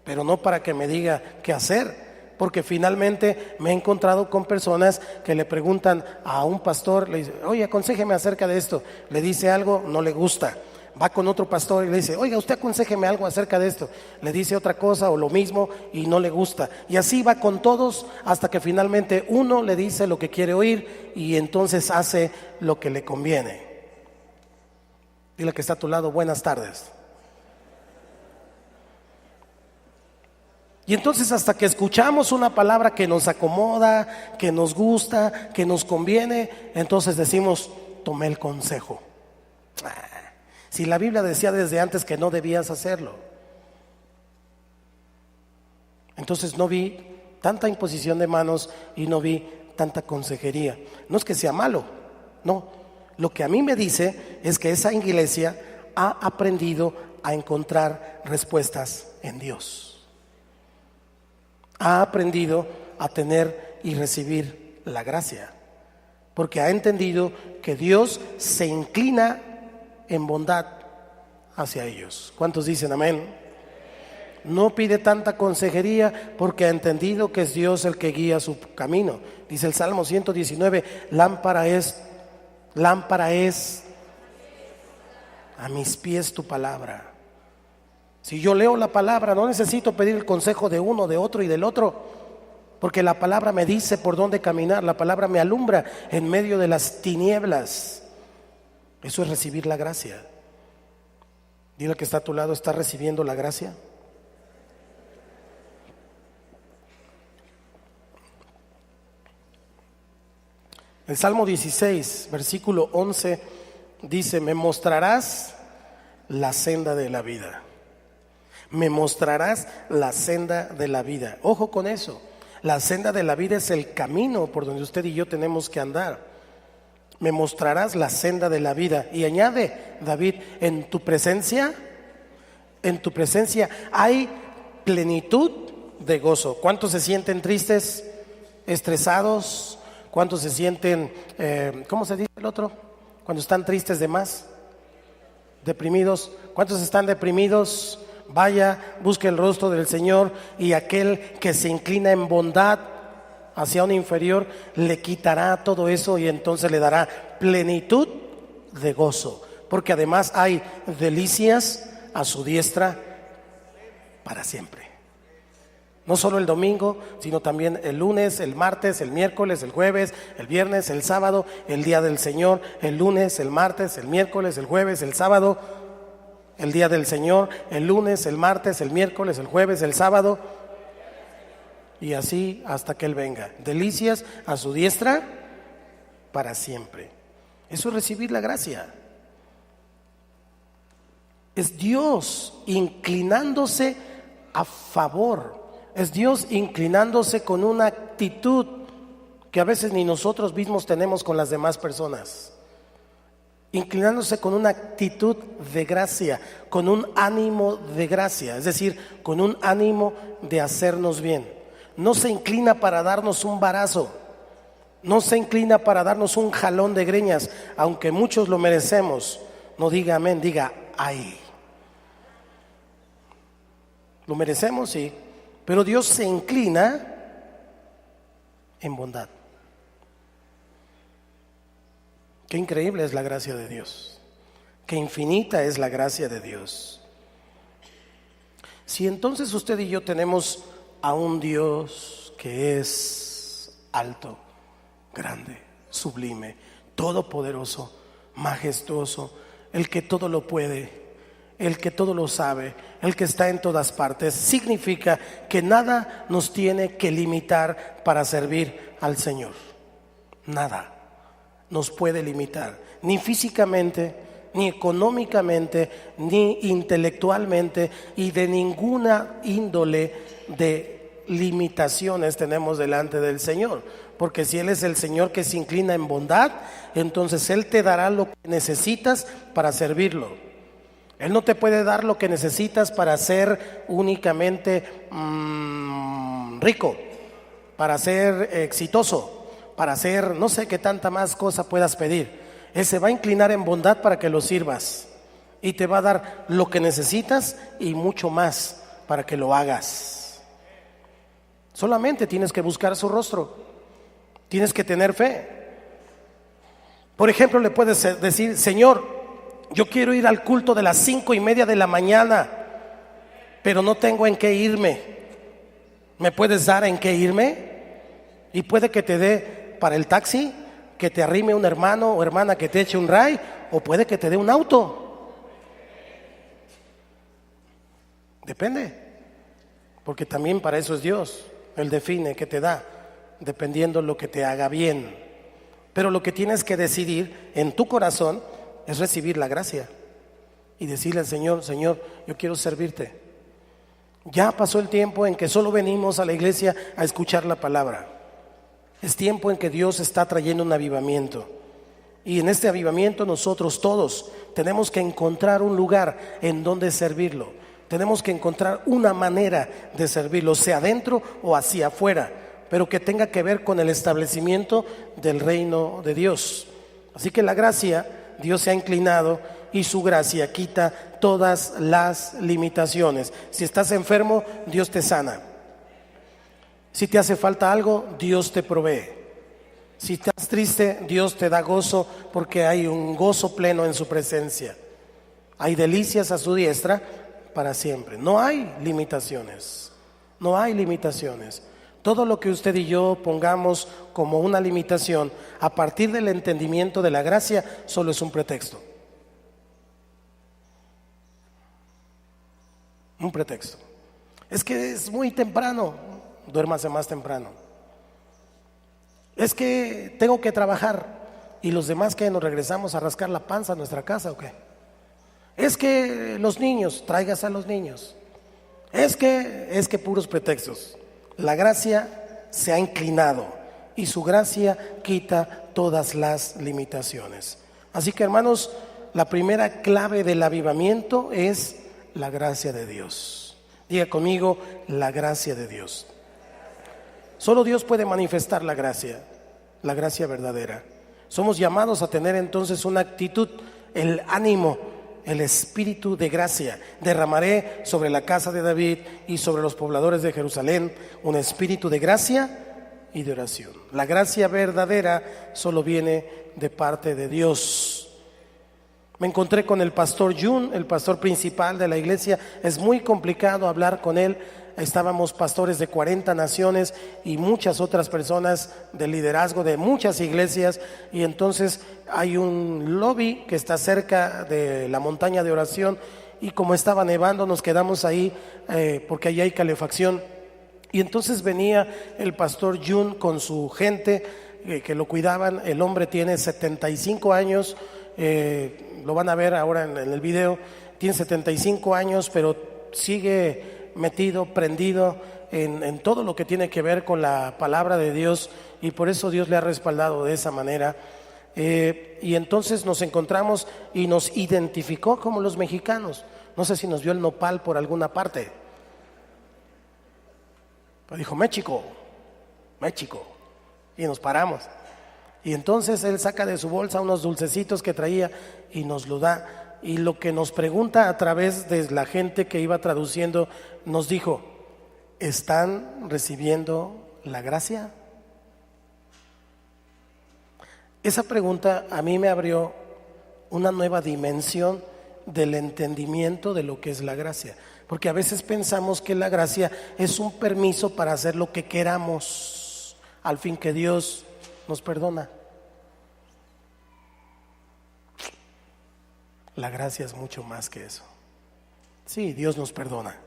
pero no para que me diga qué hacer. Porque finalmente me he encontrado con personas que le preguntan a un pastor, le dice, oye, aconséjeme acerca de esto. Le dice algo, no le gusta. Va con otro pastor y le dice, oiga, usted aconséjeme algo acerca de esto. Le dice otra cosa o lo mismo y no le gusta. Y así va con todos hasta que finalmente uno le dice lo que quiere oír y entonces hace lo que le conviene. Dile que está a tu lado, buenas tardes. Y entonces hasta que escuchamos una palabra que nos acomoda, que nos gusta, que nos conviene, entonces decimos, tomé el consejo. Si la Biblia decía desde antes que no debías hacerlo. Entonces no vi tanta imposición de manos y no vi tanta consejería. No es que sea malo, no. Lo que a mí me dice es que esa iglesia ha aprendido a encontrar respuestas en Dios. Ha aprendido a tener y recibir la gracia, porque ha entendido que Dios se inclina en bondad hacia ellos. ¿Cuántos dicen amén? No pide tanta consejería porque ha entendido que es Dios el que guía su camino. Dice el Salmo 119, lámpara es a mis pies tu palabra. Si yo leo la palabra, no necesito pedir el consejo de uno, de otro y del otro, porque la palabra me dice por dónde caminar, la palabra me alumbra en medio de las tinieblas. Eso es recibir la gracia. Dile que está a tu lado, ¿está recibiendo la gracia? El Salmo 16, versículo 11, dice, me mostrarás la senda de la vida. Me mostrarás la senda de la vida. Ojo con eso. La senda de la vida es el camino por donde usted y yo tenemos que andar. Me mostrarás la senda de la vida. Y añade David, en tu presencia hay plenitud de gozo. ¿Cuántos se sienten tristes, estresados? ¿Cuántos se sienten, cómo se dice el otro? Cuando están tristes de más, deprimidos. ¿Cuántos están deprimidos? Vaya, busque el rostro del Señor y aquel que se inclina en bondad hacia un inferior le quitará todo eso y entonces le dará plenitud de gozo, porque además hay delicias a su diestra para siempre. No solo el domingo, sino también el lunes, el martes, el miércoles, el jueves, el viernes, el sábado, el día del Señor, el lunes, el martes, el miércoles, el jueves, el sábado. El día del Señor, el lunes, el martes, el miércoles, el jueves, el sábado, y así hasta que Él venga. Delicias a su diestra para siempre. Eso es recibir la gracia. Es Dios inclinándose a favor. Es Dios inclinándose con una actitud que a veces ni nosotros mismos tenemos con las demás personas. Inclinándose con una actitud de gracia, con un ánimo de gracia, es decir, con un ánimo de hacernos bien. No se inclina para darnos un varazo, no se inclina para darnos un jalón de greñas, aunque muchos lo merecemos. No diga amén, diga ay. Lo merecemos, sí, pero Dios se inclina en bondad. Qué increíble es la gracia de Dios. Qué infinita es la gracia de Dios. Si entonces usted y yo tenemos a un Dios que es alto, grande, sublime, todopoderoso, majestuoso, el que todo lo puede, el que todo lo sabe, el que está en todas partes, significa que nada nos tiene que limitar para servir al Señor. Nada nos puede limitar, ni físicamente, ni económicamente, ni intelectualmente, y de ninguna índole de limitaciones tenemos delante del Señor, porque si Él es el Señor que se inclina en bondad, entonces Él te dará lo que necesitas para servirlo. Él no te puede dar lo que necesitas para ser únicamente rico, para ser exitoso, para ser no sé qué tanta más cosa puedas pedir. Él se va a inclinar en bondad para que lo sirvas y te va a dar lo que necesitas y mucho más para que lo hagas. Solamente tienes que buscar su rostro. Tienes que tener fe. Por ejemplo, le puedes decir: Señor, yo quiero ir al culto de las 5:30 de la mañana, pero no tengo en qué irme. ¿Me puedes dar en qué irme? Y puede que te dé para el taxi, que te arrime un hermano o hermana que te eche un ray, o puede que te dé un auto. Depende, porque también para eso es Dios. Él define qué te da, dependiendo lo que te haga bien. Pero lo que tienes que decidir en tu corazón es recibir la gracia y decirle al Señor: Señor, yo quiero servirte. Ya pasó el tiempo en que solo venimos a la iglesia a escuchar la palabra. Es tiempo en que Dios está trayendo un avivamiento. Y en este avivamiento nosotros todos tenemos que encontrar un lugar en donde servirlo. Tenemos que encontrar una manera de servirlo, sea adentro o hacia afuera, pero que tenga que ver con el establecimiento del reino de Dios. Así que la gracia, Dios se ha inclinado y su gracia quita todas las limitaciones. Si estás enfermo, Dios te sana. Si te hace falta algo, Dios te provee. Si estás triste, Dios te da gozo, porque hay un gozo pleno en su presencia. Hay delicias a su diestra para siempre. No hay limitaciones. No hay limitaciones. Todo lo que usted y yo pongamos como una limitación a partir del entendimiento de la gracia solo es un pretexto. Un pretexto. Es que es muy temprano, duérmase más temprano. Es que tengo que trabajar y los demás, que nos regresamos a rascar la panza a nuestra casa o qué. Es que los niños, tráigase a los niños. Es que puros pretextos. La gracia se ha inclinado y su gracia quita todas las limitaciones. Así que, hermanos, la primera clave del avivamiento es la gracia de Dios. Diga conmigo: la gracia de Dios. Solo Dios puede manifestar la gracia verdadera. Somos llamados a tener entonces una actitud, el ánimo, el espíritu de gracia. Derramaré sobre la casa de David y sobre los pobladores de Jerusalén un espíritu de gracia y de oración. La gracia verdadera solo viene de parte de Dios. Me encontré con el pastor Jun, el pastor principal de la iglesia. Es muy complicado hablar con él. Estábamos pastores de 40 naciones y muchas otras personas de liderazgo de muchas iglesias, y entonces hay un lobby que está cerca de la montaña de oración, y como estaba nevando nos quedamos ahí porque ahí hay calefacción. Y entonces venía el pastor Jun con su gente que lo cuidaban. El hombre tiene 75 años, lo van a ver ahora en el video. Tiene 75 años, pero sigue metido, prendido en todo lo que tiene que ver con la palabra de Dios, y por eso Dios le ha respaldado de esa manera. Y entonces nos encontramos y nos identificó como los mexicanos. No sé si nos vio el nopal por alguna parte, pero dijo: México, México, y nos paramos. Y entonces él saca de su bolsa unos dulcecitos que traía y nos lo da. Y lo que nos pregunta a través de la gente que iba traduciendo, nos dijo: ¿están recibiendo la gracia? Esa pregunta a mí me abrió una nueva dimensión del entendimiento de lo que es la gracia, porque a veces pensamos que la gracia es un permiso para hacer lo que queramos, al fin que Dios nos perdona. La gracia es mucho más que eso. Sí, Dios nos perdona.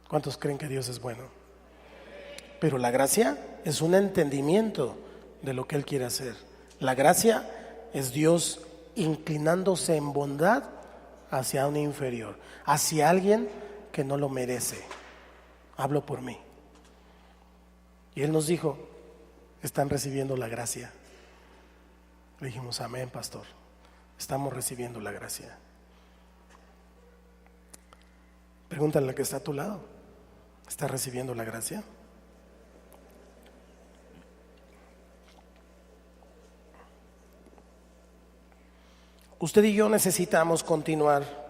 ¿Cuántos creen que Dios es bueno? Pero la gracia es un entendimiento de lo que Él quiere hacer. La gracia es Dios inclinándose en bondad hacia un inferior, hacia alguien que no lo merece. Hablo por mí. Y Él nos dijo: están recibiendo la gracia. Le dijimos, amén, pastor. Estamos recibiendo la gracia. Pregúntale al que está a tu lado, ¿está recibiendo la gracia? Usted y yo necesitamos continuar.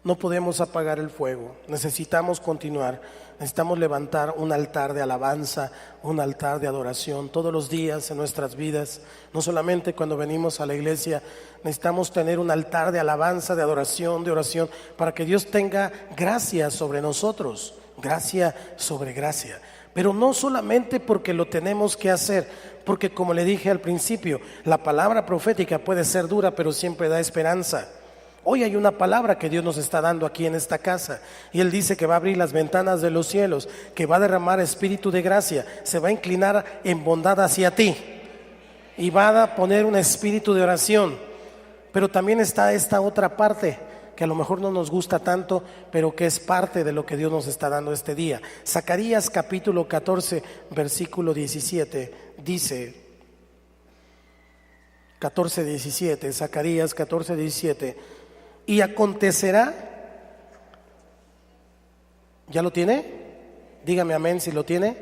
No podemos apagar el fuego, necesitamos continuar, necesitamos levantar un altar de alabanza, un altar de adoración todos los días en nuestras vidas. No solamente cuando venimos a la iglesia, necesitamos tener un altar de alabanza, de adoración, de oración, para que Dios tenga gracia sobre nosotros, gracia sobre gracia. Pero no solamente porque lo tenemos que hacer, porque como le dije al principio, la palabra profética puede ser dura, pero siempre da esperanza. Hoy hay una palabra que Dios nos está dando aquí en esta casa y Él dice que va a abrir las ventanas de los cielos, que va a derramar espíritu de gracia, se va a inclinar en bondad hacia ti y va a poner un espíritu de oración. Pero también está esta otra parte que a lo mejor no nos gusta tanto, pero que es parte de lo que Dios nos está dando este día. Zacarías capítulo 14 versículo 17 dice, 14:17, Zacarías 14:17, y acontecerá, ¿ya lo tiene? Dígame amén si lo tiene.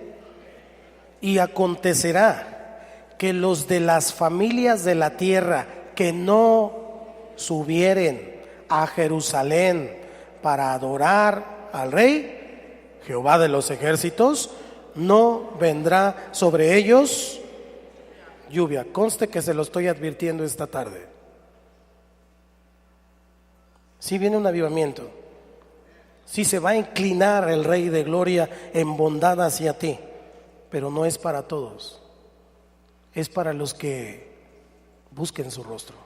Y acontecerá que los de las familias de la tierra que no subieren a Jerusalén para adorar al Rey, Jehová de los ejércitos, no vendrá sobre ellos lluvia. Conste que se lo estoy advirtiendo esta tarde. Sí viene un avivamiento, sí se va a inclinar el Rey de Gloria en bondad hacia ti, pero no es para todos, es para los que busquen su rostro.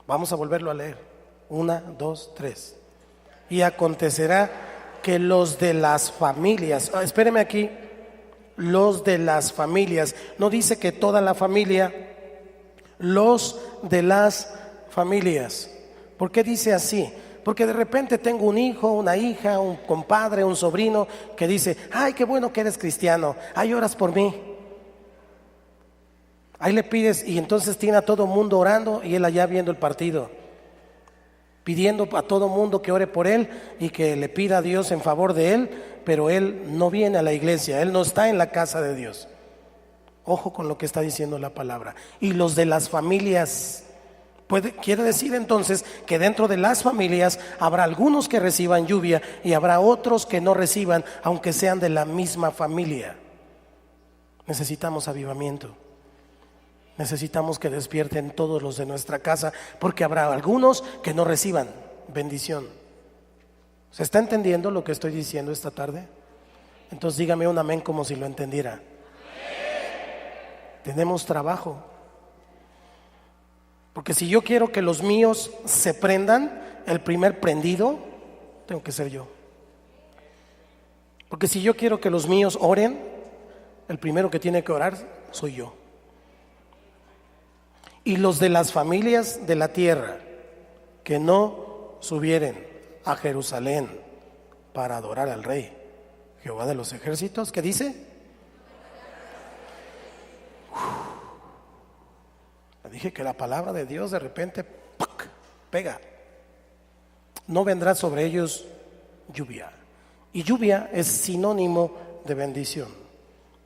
Vamos a volverlo a leer, 1, 2, 3. Y acontecerá que los de las familias, espéreme aquí, los de las familias, no dice que toda la familia, los de las familias. ¿Por qué dice así? Porque de repente tengo un hijo, una hija, un compadre, un sobrino que dice, ay, qué bueno que eres cristiano, ay, oras por mí. Ahí le pides y entonces tiene a todo mundo orando y él allá viendo el partido, pidiendo a todo mundo que ore por él y que le pida a Dios en favor de él, pero él no viene a la iglesia, él no está en la casa de Dios. Ojo con lo que está diciendo la palabra. Y los de las familias, quiere decir entonces que dentro de las familias habrá algunos que reciban lluvia y habrá otros que no reciban, aunque sean de la misma familia. Necesitamos avivamiento. Necesitamos que despierten todos los de nuestra casa, porque habrá algunos que no reciban bendición. ¿Se está entendiendo lo que estoy diciendo esta tarde? Entonces dígame un amén como si lo entendiera. Tenemos trabajo. Porque si yo quiero que los míos se prendan, el primer prendido tengo que ser yo. Porque si yo quiero que los míos oren, el primero que tiene que orar soy yo. Y los de las familias de la tierra que no subieren a Jerusalén para adorar al Rey, Jehová de los ejércitos, ¿qué dice? Dije que la palabra de Dios de repente ¡pac!, pega. No vendrá sobre ellos lluvia. Y lluvia es sinónimo de bendición,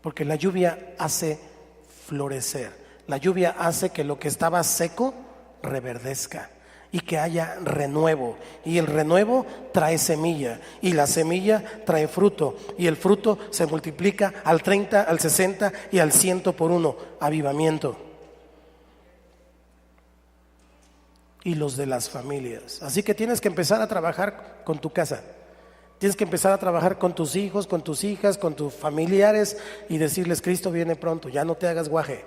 porque la lluvia hace florecer. La lluvia hace que lo que estaba seco reverdezca y que haya renuevo. Y el renuevo trae semilla y la semilla trae fruto. Y el fruto se multiplica al 30, al 60 y al 100 por uno. Avivamiento. Y los de las familias. Así que tienes que empezar a trabajar con tu casa. Tienes que empezar a trabajar con tus hijos, con tus hijas, con tus familiares y decirles, Cristo viene pronto, ya no te hagas guaje.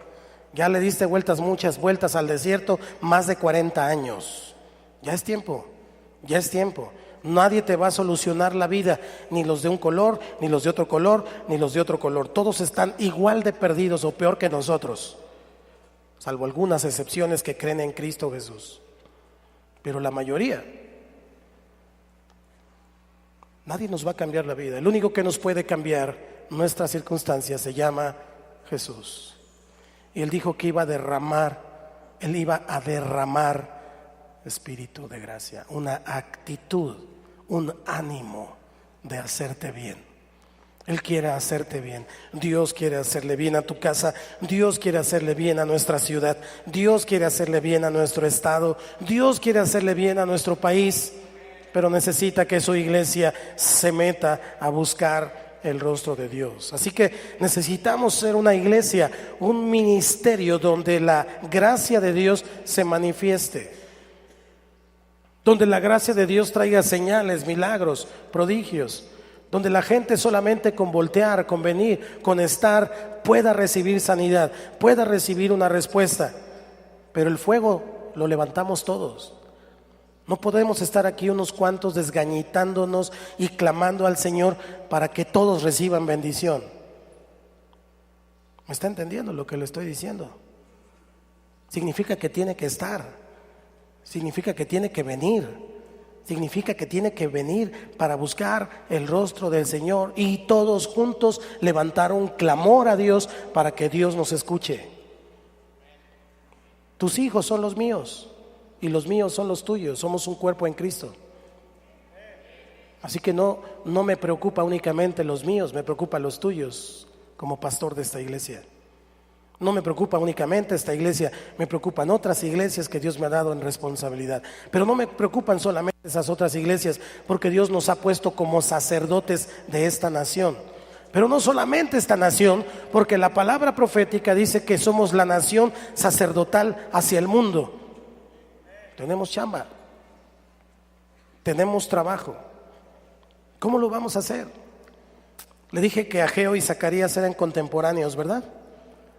Ya le diste muchas vueltas al desierto, más de 40 años. Ya es tiempo, ya es tiempo. Nadie te va a solucionar la vida, ni los de un color, ni los de otro color, ni los de otro color. Todos están igual de perdidos o peor que nosotros, salvo algunas excepciones que creen en Cristo Jesús. Pero la mayoría, nadie nos va a cambiar la vida. El único que nos puede cambiar nuestras circunstancias se llama Jesús. Y Él dijo que iba a derramar, Él iba a derramar espíritu de gracia, una actitud, un ánimo de hacerte bien. Él quiere hacerte bien. Dios quiere hacerle bien a tu casa. Dios quiere hacerle bien a nuestra ciudad. Dios quiere hacerle bien a nuestro estado. Dios quiere hacerle bien a nuestro país. Pero necesita que su iglesia se meta a buscar el rostro de Dios. Así que necesitamos ser una iglesia, un ministerio donde la gracia de Dios se manifieste, donde la gracia de Dios traiga señales, milagros, prodigios, donde la gente solamente con voltear, con venir, con estar, pueda recibir sanidad, pueda recibir una respuesta. Pero el fuego lo levantamos todos. No podemos estar aquí unos cuantos desgañitándonos y clamando al Señor para que todos reciban bendición. ¿Me está entendiendo lo que le estoy diciendo? Significa que tiene que estar, significa que tiene que venir. Significa que tiene que venir para buscar el rostro del Señor y todos juntos levantar un clamor a Dios para que Dios nos escuche. Tus hijos son los míos y los míos son los tuyos. Somos un cuerpo en Cristo. Así que no me preocupa únicamente los míos, me preocupa los tuyos como pastor de esta iglesia. No me preocupa únicamente esta iglesia, me preocupan otras iglesias que Dios me ha dado en responsabilidad. Pero no me preocupan solamente esas otras iglesias, porque Dios nos ha puesto como sacerdotes de esta nación. Pero no solamente esta nación, porque la palabra profética dice que somos la nación sacerdotal hacia el mundo. Tenemos chamba, tenemos trabajo. ¿Cómo lo vamos a hacer? Le dije que Ageo y Zacarías eran contemporáneos, ¿verdad?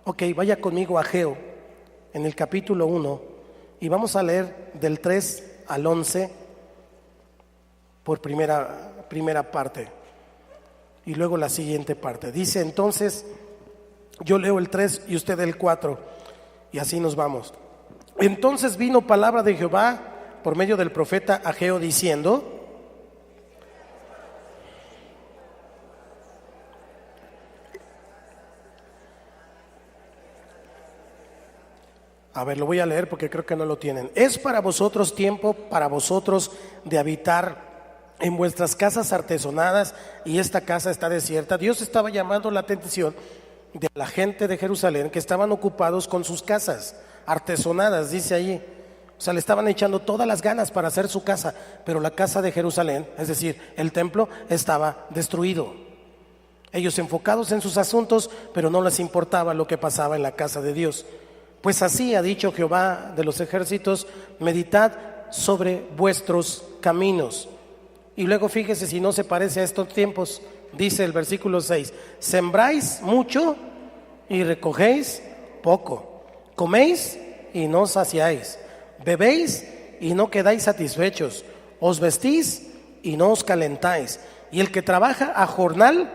Ok, vaya conmigo a Ageo en el capítulo 1 y vamos a leer del 3 al 11 por primera parte y luego la siguiente parte. Dice entonces, yo leo el 3 y usted el 4 y así nos vamos. Entonces vino palabra de Jehová por medio del profeta Ageo diciendo: a ver, lo voy a leer porque creo que no lo tienen. Es para vosotros tiempo, para vosotros de habitar en vuestras casas artesonadas, y esta casa está desierta. Dios estaba llamando la atención de la gente de Jerusalén que estaban ocupados con sus casas artesonadas, dice allí. O sea, le estaban echando todas las ganas para hacer su casa, pero la casa de Jerusalén, es decir, el templo, estaba destruido. Ellos enfocados en sus asuntos, pero no les importaba lo que pasaba en la casa de Dios. Pues así ha dicho Jehová de los ejércitos: meditad sobre vuestros caminos. Y luego fíjese si no se parece a estos tiempos. Dice el versículo 6: sembráis mucho y recogéis poco, coméis y no saciáis, bebéis y no quedáis satisfechos, os vestís y no os calentáis. Y el que trabaja a jornal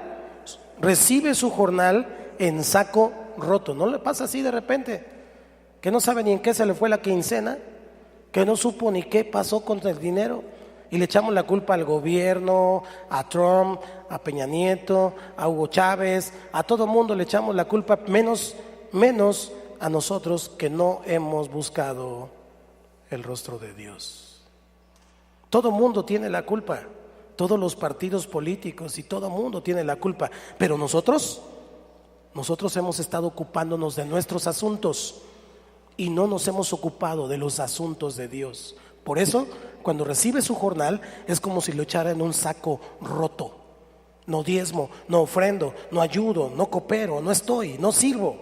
recibe su jornal en saco roto. ¿No le pasa así de repente? Que no sabe ni en qué se le fue la quincena, que no supo ni qué pasó con el dinero, y le echamos la culpa al gobierno, a Trump, a Peña Nieto, a Hugo Chávez, a todo mundo le echamos la culpa, menos a nosotros que no hemos buscado el rostro de Dios. Todo mundo tiene la culpa, todos los partidos políticos y todo mundo tiene la culpa, pero nosotros hemos estado ocupándonos de nuestros asuntos y no nos hemos ocupado de los asuntos de Dios. Por eso, cuando recibe su jornal, es como si lo echara en un saco roto. No diezmo, no ofrendo, no ayudo, no coopero, no estoy, no sirvo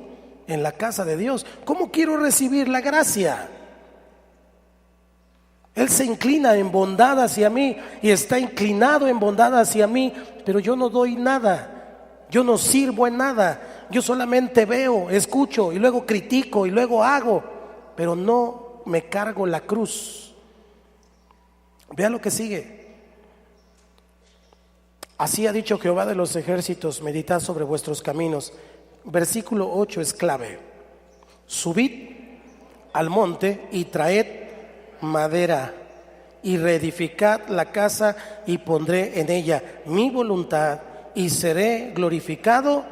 en la casa de Dios. ¿Cómo quiero recibir la gracia? Él se inclina en bondad hacia mí y está inclinado en bondad hacia mí, pero yo no doy nada, yo no sirvo en nada. Yo solamente veo, escucho y luego critico y luego hago, pero no me cargo la cruz. Vea lo que sigue. Así ha dicho Jehová de los ejércitos: meditad sobre vuestros caminos. Versículo 8 es clave. Subid al monte y traed madera y reedificad la casa y pondré en ella mi voluntad y seré glorificado,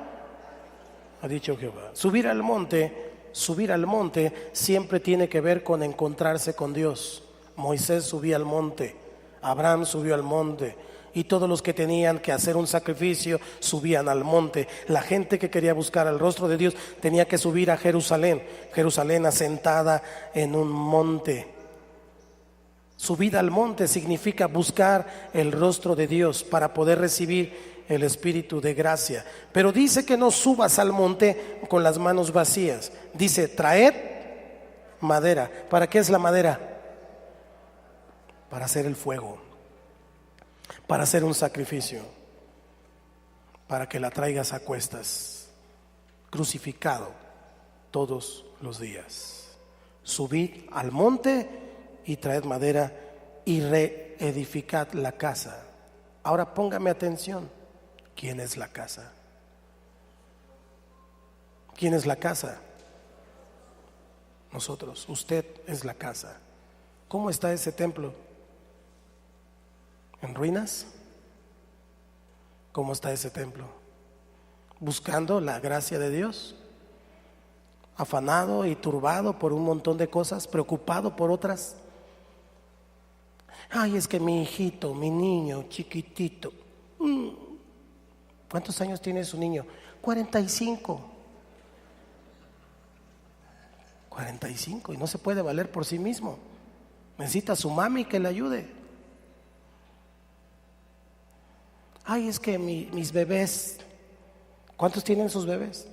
ha dicho Jehová. Subir al monte Subir al monte siempre tiene que ver con encontrarse con Dios. Moisés subía al monte, Abraham subió al monte, y todos los que tenían que hacer un sacrificio subían al monte. La gente que quería buscar el rostro de Dios tenía que subir a Jerusalén. Jerusalén asentada en un monte. Subida al monte significa buscar el rostro de Dios para poder recibir el Espíritu de gracia. Pero dice que no subas al monte con las manos vacías. Dice, traed madera. ¿Para qué es la madera? Para hacer el fuego, para hacer un sacrificio, para que la traigas a cuestas, crucificado todos los días. Subid al monte y traed madera y reedificad la casa. Ahora póngame atención. ¿Quién es la casa? ¿Quién es la casa? Nosotros. Usted es la casa. ¿Cómo está ese templo? ¿En ruinas? ¿Cómo está ese templo? ¿Buscando la gracia de Dios? ¿Afanado y turbado por un montón de cosas? ¿Preocupado por otras? Ay, es que mi hijito, mi niño chiquitito. ¿Cuántos años tiene su niño? 45. 45 y no se puede valer por sí mismo. Necesita a su mami que le ayude. Ay, es que mis bebés. ¿Cuántos tienen sus bebés?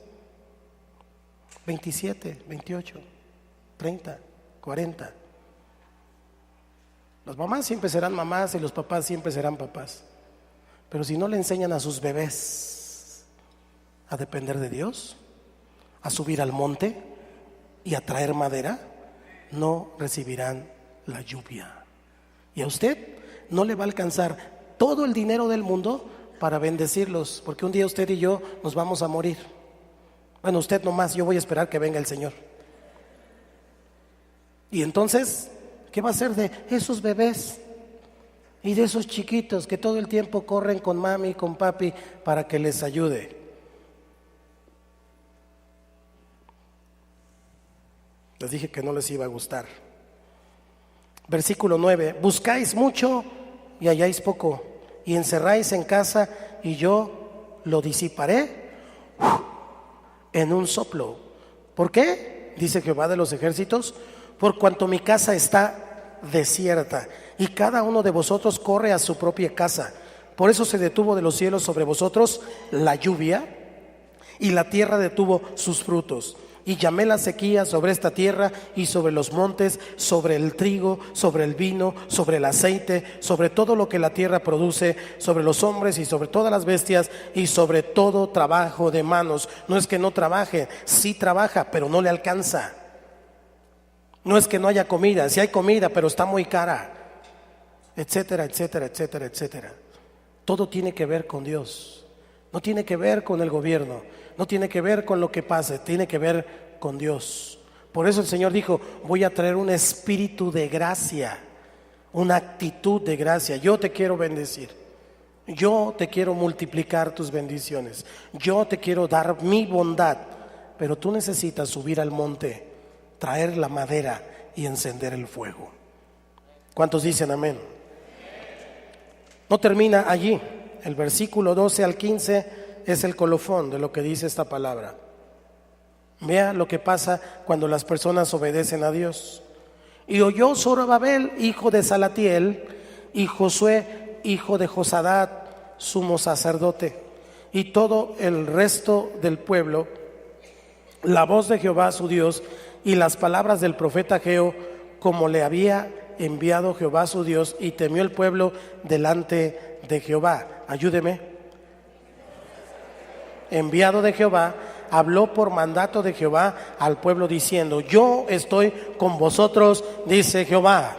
27, 28, 30, 40. Las mamás siempre serán mamás y los papás siempre serán papás. Pero si no le enseñan a sus bebés a depender de Dios, a subir al monte y a traer madera, no recibirán la lluvia. Y a usted no le va a alcanzar todo el dinero del mundo para bendecirlos, porque un día usted y yo nos vamos a morir. Bueno, usted nomás, yo voy a esperar que venga el Señor. Y entonces, ¿qué va a hacer de esos bebés y de esos chiquitos que todo el tiempo corren con mami y con papi para que les ayude? Les dije que no les iba a gustar. Versículo 9: buscáis mucho y halláis poco, y encerráis en casa y yo lo disiparé en un soplo. ¿Por qué? Dice Jehová de los ejércitos: por cuanto mi casa está desierta y cada uno de vosotros corre a su propia casa. Por eso se detuvo de los cielos sobre vosotros la lluvia y la tierra detuvo sus frutos. Y llamé la sequía sobre esta tierra y sobre los montes, sobre el trigo, sobre el vino, sobre el aceite, sobre todo lo que la tierra produce, sobre los hombres y sobre todas las bestias y sobre todo trabajo de manos. No es que no trabaje, sí trabaja, pero no le alcanza. No es que no haya comida, sí hay comida, pero está muy cara, etcétera, etcétera, etcétera, etcétera. Todo tiene que ver con Dios. No tiene que ver con el gobierno, no tiene que ver con lo que pase, tiene que ver con Dios. Por eso el Señor dijo: voy a traer un espíritu de gracia, una actitud de gracia. Yo te quiero bendecir, yo te quiero multiplicar tus bendiciones, yo te quiero dar mi bondad. Pero tú necesitas subir al monte, traer la madera y encender el fuego. ¿Cuántos dicen amén? No termina allí. El versículo 12 al 15 es el colofón de lo que dice esta palabra. Vea lo que pasa cuando las personas obedecen a Dios. Y oyó Zorobabel, hijo de Salatiel, y Josué, hijo de Josadat, sumo sacerdote, y todo el resto del pueblo, la voz de Jehová su Dios y las palabras del profeta Ageo, como le había enviado Jehová su Dios, y temió el pueblo delante de Jehová. Ayúdeme. Enviado de Jehová, habló por mandato de Jehová al pueblo diciendo: yo estoy con vosotros, dice Jehová.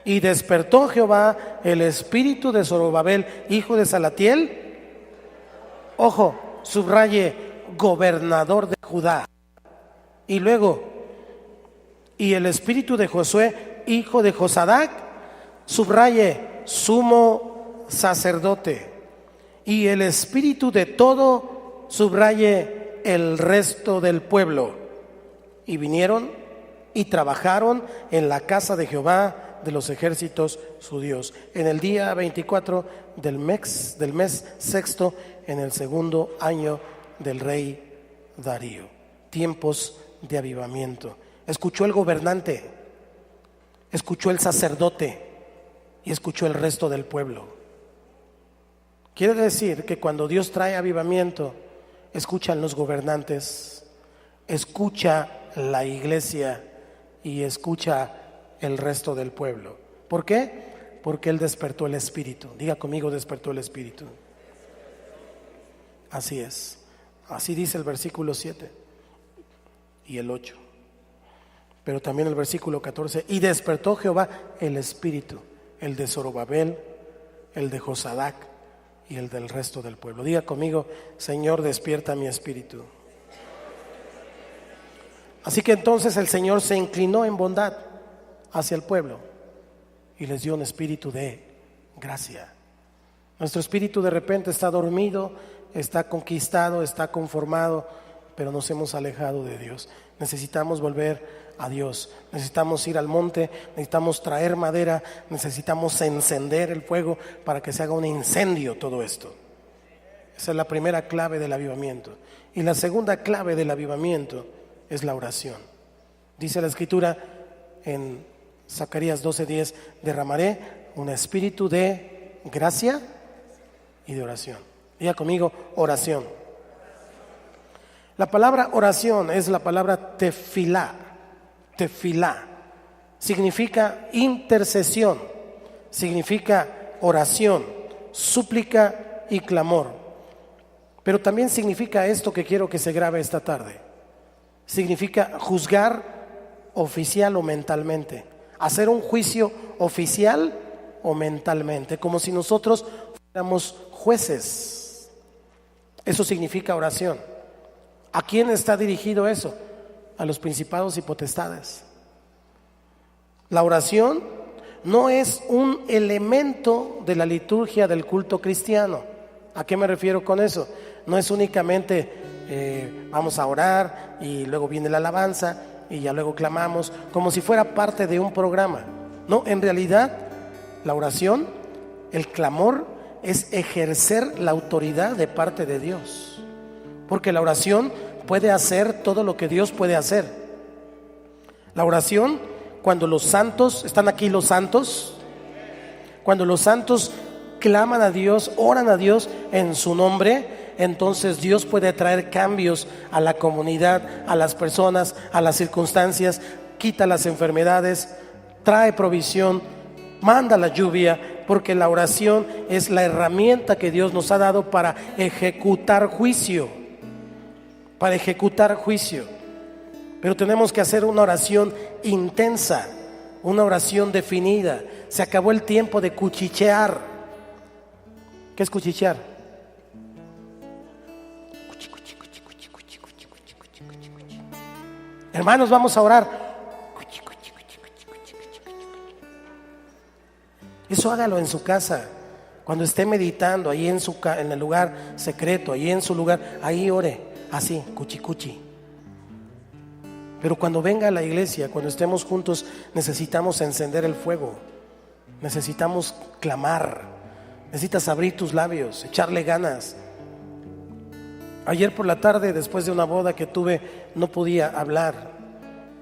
Y despertó Jehová el espíritu de Zorobabel, hijo de Salatiel. Ojo, subraye, gobernador de Judá. Y luego, y el espíritu de Josué, hijo de Josadac, subraye, sumo sacerdote. Y el espíritu de todo, subraye, el resto del pueblo. y vinieron y trabajaron en la casa de Jehová de los ejércitos, su Dios, en el día 24 del mes sexto, en el segundo año del rey Darío. Tiempos de avivamiento. Escuchó el gobernante, escuchó el sacerdote y escuchó el resto del pueblo. Quiere decir que cuando Dios trae avivamiento, escuchan los gobernantes, escucha la iglesia y escucha el resto del pueblo. ¿Por qué? Porque Él despertó el espíritu. Diga conmigo, despertó el espíritu. Así es. Así dice el versículo 7 y el 8. Pero también el versículo 14. Y despertó Jehová el espíritu, el de Zorobabel, el de Josadac y el del resto del pueblo. Diga conmigo, Señor, despierta mi espíritu. Así que entonces el Señor se inclinó en bondad hacia el pueblo y les dio un espíritu de gracia. Nuestro espíritu de repente está dormido, está conquistado, está conformado, pero nos hemos alejado de Dios. Necesitamos volver a Dios, necesitamos ir al monte, necesitamos traer madera, necesitamos encender el fuego para que se haga un incendio todo esto. Esa es la primera clave del avivamiento. Y la segunda clave del avivamiento es la oración. Dice la Escritura en Zacarías 12:10, derramaré un espíritu de gracia y de oración. Diga conmigo, oración. La palabra oración es la palabra tefilá. Tefilá significa intercesión, significa oración, súplica y clamor. Pero también significa esto que quiero que se grabe esta tarde. Significa juzgar oficial o mentalmente, hacer un juicio oficial o mentalmente, como si nosotros fuéramos jueces. Eso significa oración. ¿A quién está dirigido eso? A los principados y potestades. La oración no es un elemento de la liturgia del culto cristiano. ¿A qué me refiero con eso? No es únicamente vamos a orar y luego viene la alabanza y ya luego clamamos, como si fuera parte de un programa. No, en realidad la oración, el clamor, es ejercer la autoridad de parte de Dios, porque la oración puede hacer todo lo que Dios puede hacer. La oración, cuando los santos, ¿están aquí los santos? Cuando los santos claman a Dios, oran a Dios en su nombre, entonces Dios puede traer cambios a la comunidad, a las personas, a las circunstancias, quita las enfermedades, trae provisión, manda la lluvia, porque la oración es la herramienta que Dios nos ha dado para ejecutar juicio. Para ejecutar juicio. Pero tenemos que hacer una oración intensa, una oración definida. Se acabó el tiempo de cuchichear. ¿Qué es cuchichear? Hermanos, vamos a orar. Eso hágalo en su casa, cuando esté meditando, ahí en el lugar secreto, ahí en su lugar, ahí ore, así, cuchi. Pero cuando venga a la iglesia, cuando estemos juntos, necesitamos encender el fuego, necesitamos clamar, necesitas abrir tus labios, echarle ganas. Ayer por la tarde, después de una boda que tuve, no podía hablar,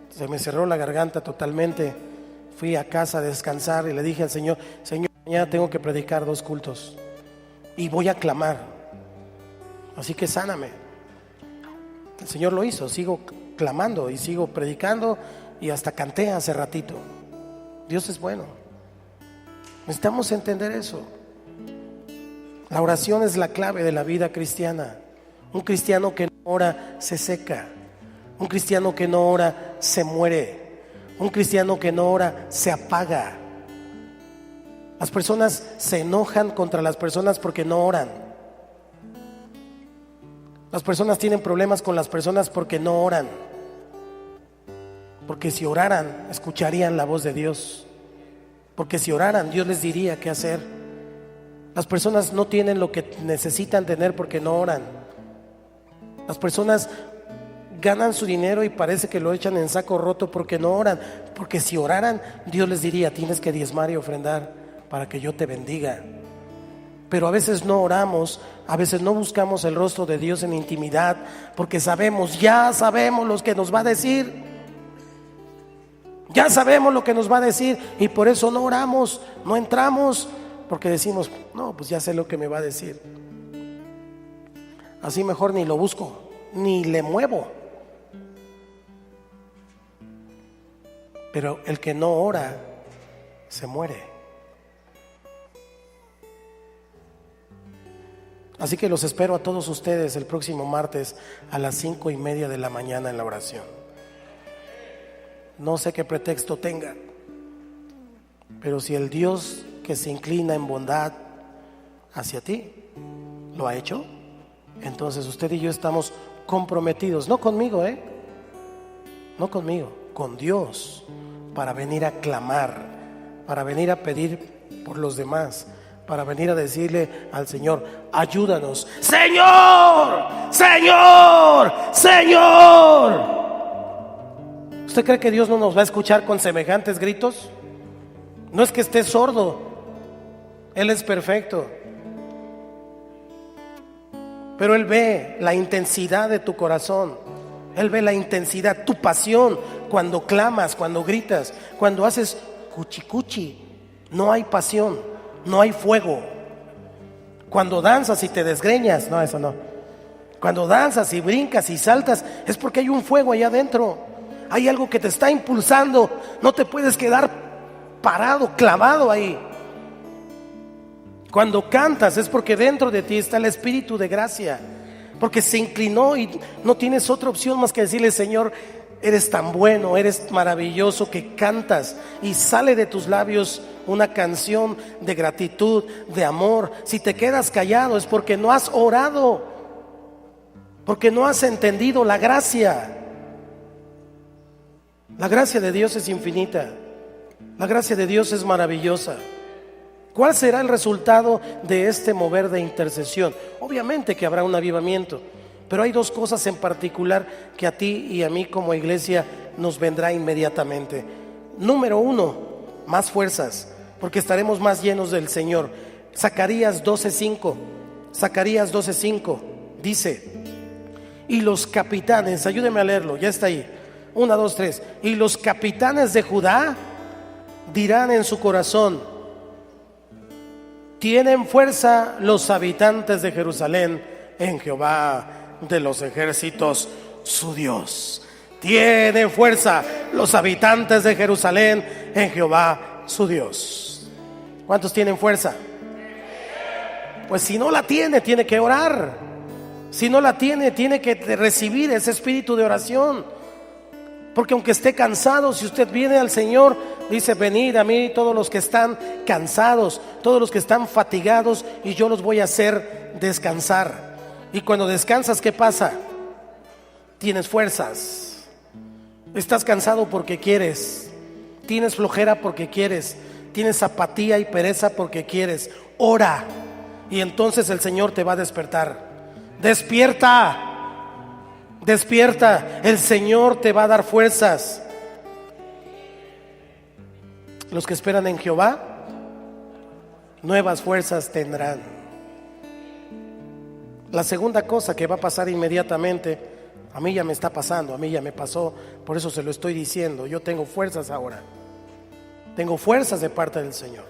se me cerró la garganta totalmente. Fui a casa a descansar y le dije al Señor, mañana tengo que predicar 2 cultos y voy a clamar, así que sáname. El Señor lo hizo, sigo clamando y sigo predicando y hasta canté hace ratito. Dios es bueno. Necesitamos entender eso. La oración es la clave de la vida cristiana. Un cristiano que no ora se seca. Un cristiano que no ora se muere. Un cristiano que no ora se apaga. Las personas se enojan contra las personas porque no oran. Las personas tienen problemas con las personas porque no oran. Porque si oraran, escucharían la voz de Dios. Porque si oraran, Dios les diría qué hacer. Las personas no tienen lo que necesitan tener porque no oran. Las personas ganan su dinero y parece que lo echan en saco roto porque no oran. Porque si oraran, Dios les diría: tienes que diezmar y ofrendar para que yo te bendiga. Pero a veces no oramos, a veces no buscamos el rostro de Dios en intimidad, porque ya sabemos lo que nos va a decir. Ya sabemos lo que nos va a decir y por eso no oramos, no entramos, porque decimos: no, pues ya sé lo que me va a decir. Así mejor ni lo busco, ni le muevo. Pero el que no ora se muere. Así que los espero a todos ustedes el próximo martes a las 5:30 de la mañana en la oración. No sé qué pretexto tenga, pero si el Dios que se inclina en bondad hacia ti lo ha hecho, entonces usted y yo estamos comprometidos, no conmigo, no conmigo, con Dios, para venir a clamar, para venir a pedir por los demás, para venir a decirle al Señor: ayúdanos, Señor, Señor, Señor. ¿Usted cree que Dios no nos va a escuchar con semejantes gritos? No es que esté sordo, Él es perfecto, pero Él ve la intensidad de tu corazón. Él ve la intensidad, tu pasión, cuando clamas, cuando gritas, cuando haces cuchicuchi. No hay pasión, no hay fuego. Cuando danzas y te desgreñas, no, eso no. Cuando danzas y brincas y saltas, es porque hay un fuego allá adentro. Hay algo que te está impulsando. No te puedes quedar parado, clavado ahí. Cuando cantas es porque dentro de ti está el Espíritu de gracia, porque se inclinó y no tienes otra opción más que decirle: Señor, eres tan bueno, eres maravilloso, que cantas y sale de tus labios una canción de gratitud, de amor. Si te quedas callado es porque no has orado, porque no has entendido la gracia. La gracia de Dios es infinita, la gracia de Dios es maravillosa. ¿Cuál será el resultado de este mover de intercesión? Obviamente que habrá un avivamiento, pero hay dos cosas en particular que a ti y a mí como iglesia nos vendrá inmediatamente. Número uno, más fuerzas, porque estaremos más llenos del Señor. Zacarías 12:5, Zacarías 12:5 dice: y los capitanes, ayúdeme a leerlo, ya está ahí. 1, 2, 3. Y los capitanes de Judá dirán en su corazón: tienen fuerza los habitantes de Jerusalén en Jehová de los ejércitos, su Dios. Tienen fuerza los habitantes de Jerusalén en Jehová, su Dios. ¿Cuántos tienen fuerza? Pues si no la tiene, tiene que orar. Si no la tiene, tiene que recibir ese espíritu de oración. Porque aunque esté cansado, si usted viene al Señor, dice: venid a mí todos los que están cansados, todos los que están fatigados, y yo los voy a hacer descansar. Y cuando descansas, ¿qué pasa? Tienes fuerzas. Estás cansado porque quieres, tienes flojera porque quieres, tienes apatía y pereza porque quieres. Ora, y entonces el Señor te va a despertar. Despierta. Despierta, el Señor te va a dar fuerzas. Los que esperan en Jehová, nuevas fuerzas tendrán. La segunda cosa que va a pasar inmediatamente, a mí ya me está pasando, a mí ya me pasó, por eso se lo estoy diciendo. Yo tengo fuerzas ahora, tengo fuerzas de parte del Señor.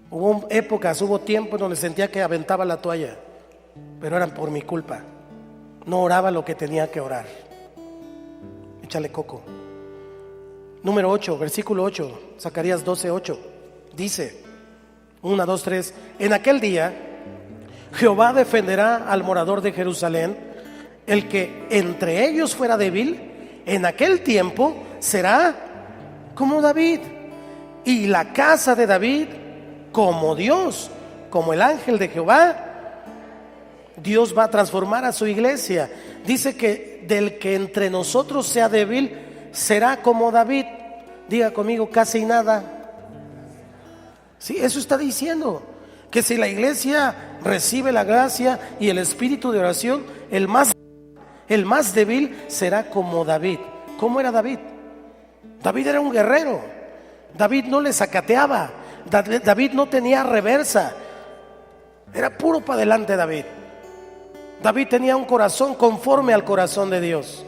Hubo épocas, hubo tiempos donde sentía que aventaba la toalla, pero eran por mi culpa. No oraba lo que tenía que orar. Échale coco. Número 8, versículo 8, Zacarías 12:8 dice: 1, 2, 3. En aquel día Jehová defenderá al morador de Jerusalén. El que entre ellos fuera débil, en aquel tiempo será como David, y la casa de David como Dios, como el ángel de Jehová. Dios va a transformar a su iglesia. Dice que del que entre nosotros sea débil será como David. Diga conmigo: casi nada. Sí, eso está diciendo. Que si la iglesia recibe la gracia y el espíritu de oración, el más El más débil será como David. ¿Cómo era David? David era un guerrero. David no le sacateaba. David no tenía reversa. Era puro para adelante David. David tenía un corazón conforme al corazón de Dios.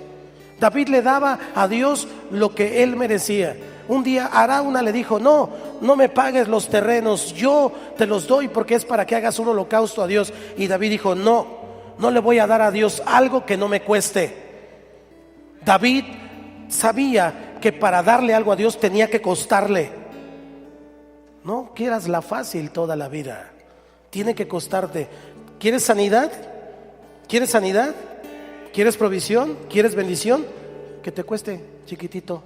David le daba a Dios lo que él merecía. Un día Arauna le dijo: no me pagues los terrenos, yo te los doy porque es para que hagas un holocausto a Dios. Y David dijo: no le voy a dar a Dios algo que no me cueste. David sabía que para darle algo a Dios tenía que costarle. No quieras la fácil toda la vida, tiene que costarte. ¿Quieres sanidad? ¿Quieres sanidad? ¿Quieres provisión? ¿Quieres bendición? Que te cueste, chiquitito.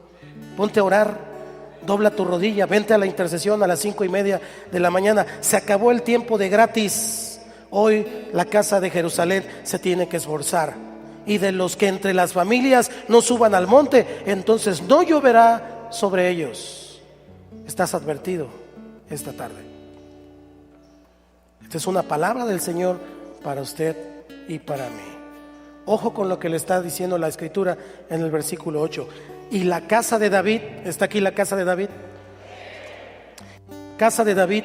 Ponte a orar, dobla tu rodilla, vente a la intercesión a las 5:30 de la mañana. Se acabó el tiempo de gratis. Hoy la casa de Jerusalén se tiene que esforzar. Y de los que entre las familias no suban al monte, entonces no lloverá sobre ellos. Estás advertido esta tarde. Esta es una palabra del Señor para usted y para mí. Ojo con lo que le está diciendo la Escritura en el versículo 8. Y la casa de David, ¿está aquí la casa de David? Casa de David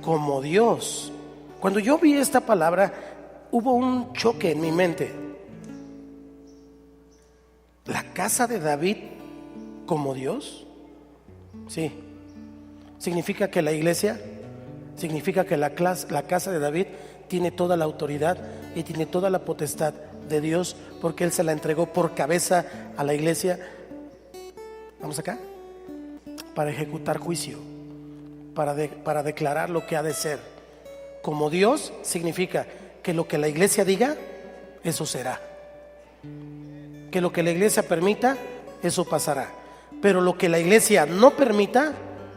como Dios. Cuando yo vi esta palabra, hubo un choque en mi mente. ¿La casa de David como Dios? Sí. ¿Significa que la iglesia? ¿Significa que la casa de David tiene toda la autoridad y tiene toda la potestad de Dios porque Él se la entregó por cabeza a la iglesia? Vamos acá. Para ejecutar juicio, para declarar lo que ha de ser. Como Dios significa que lo que la iglesia diga, eso será. Que lo que la iglesia permita, eso pasará. Pero lo que la iglesia no permita,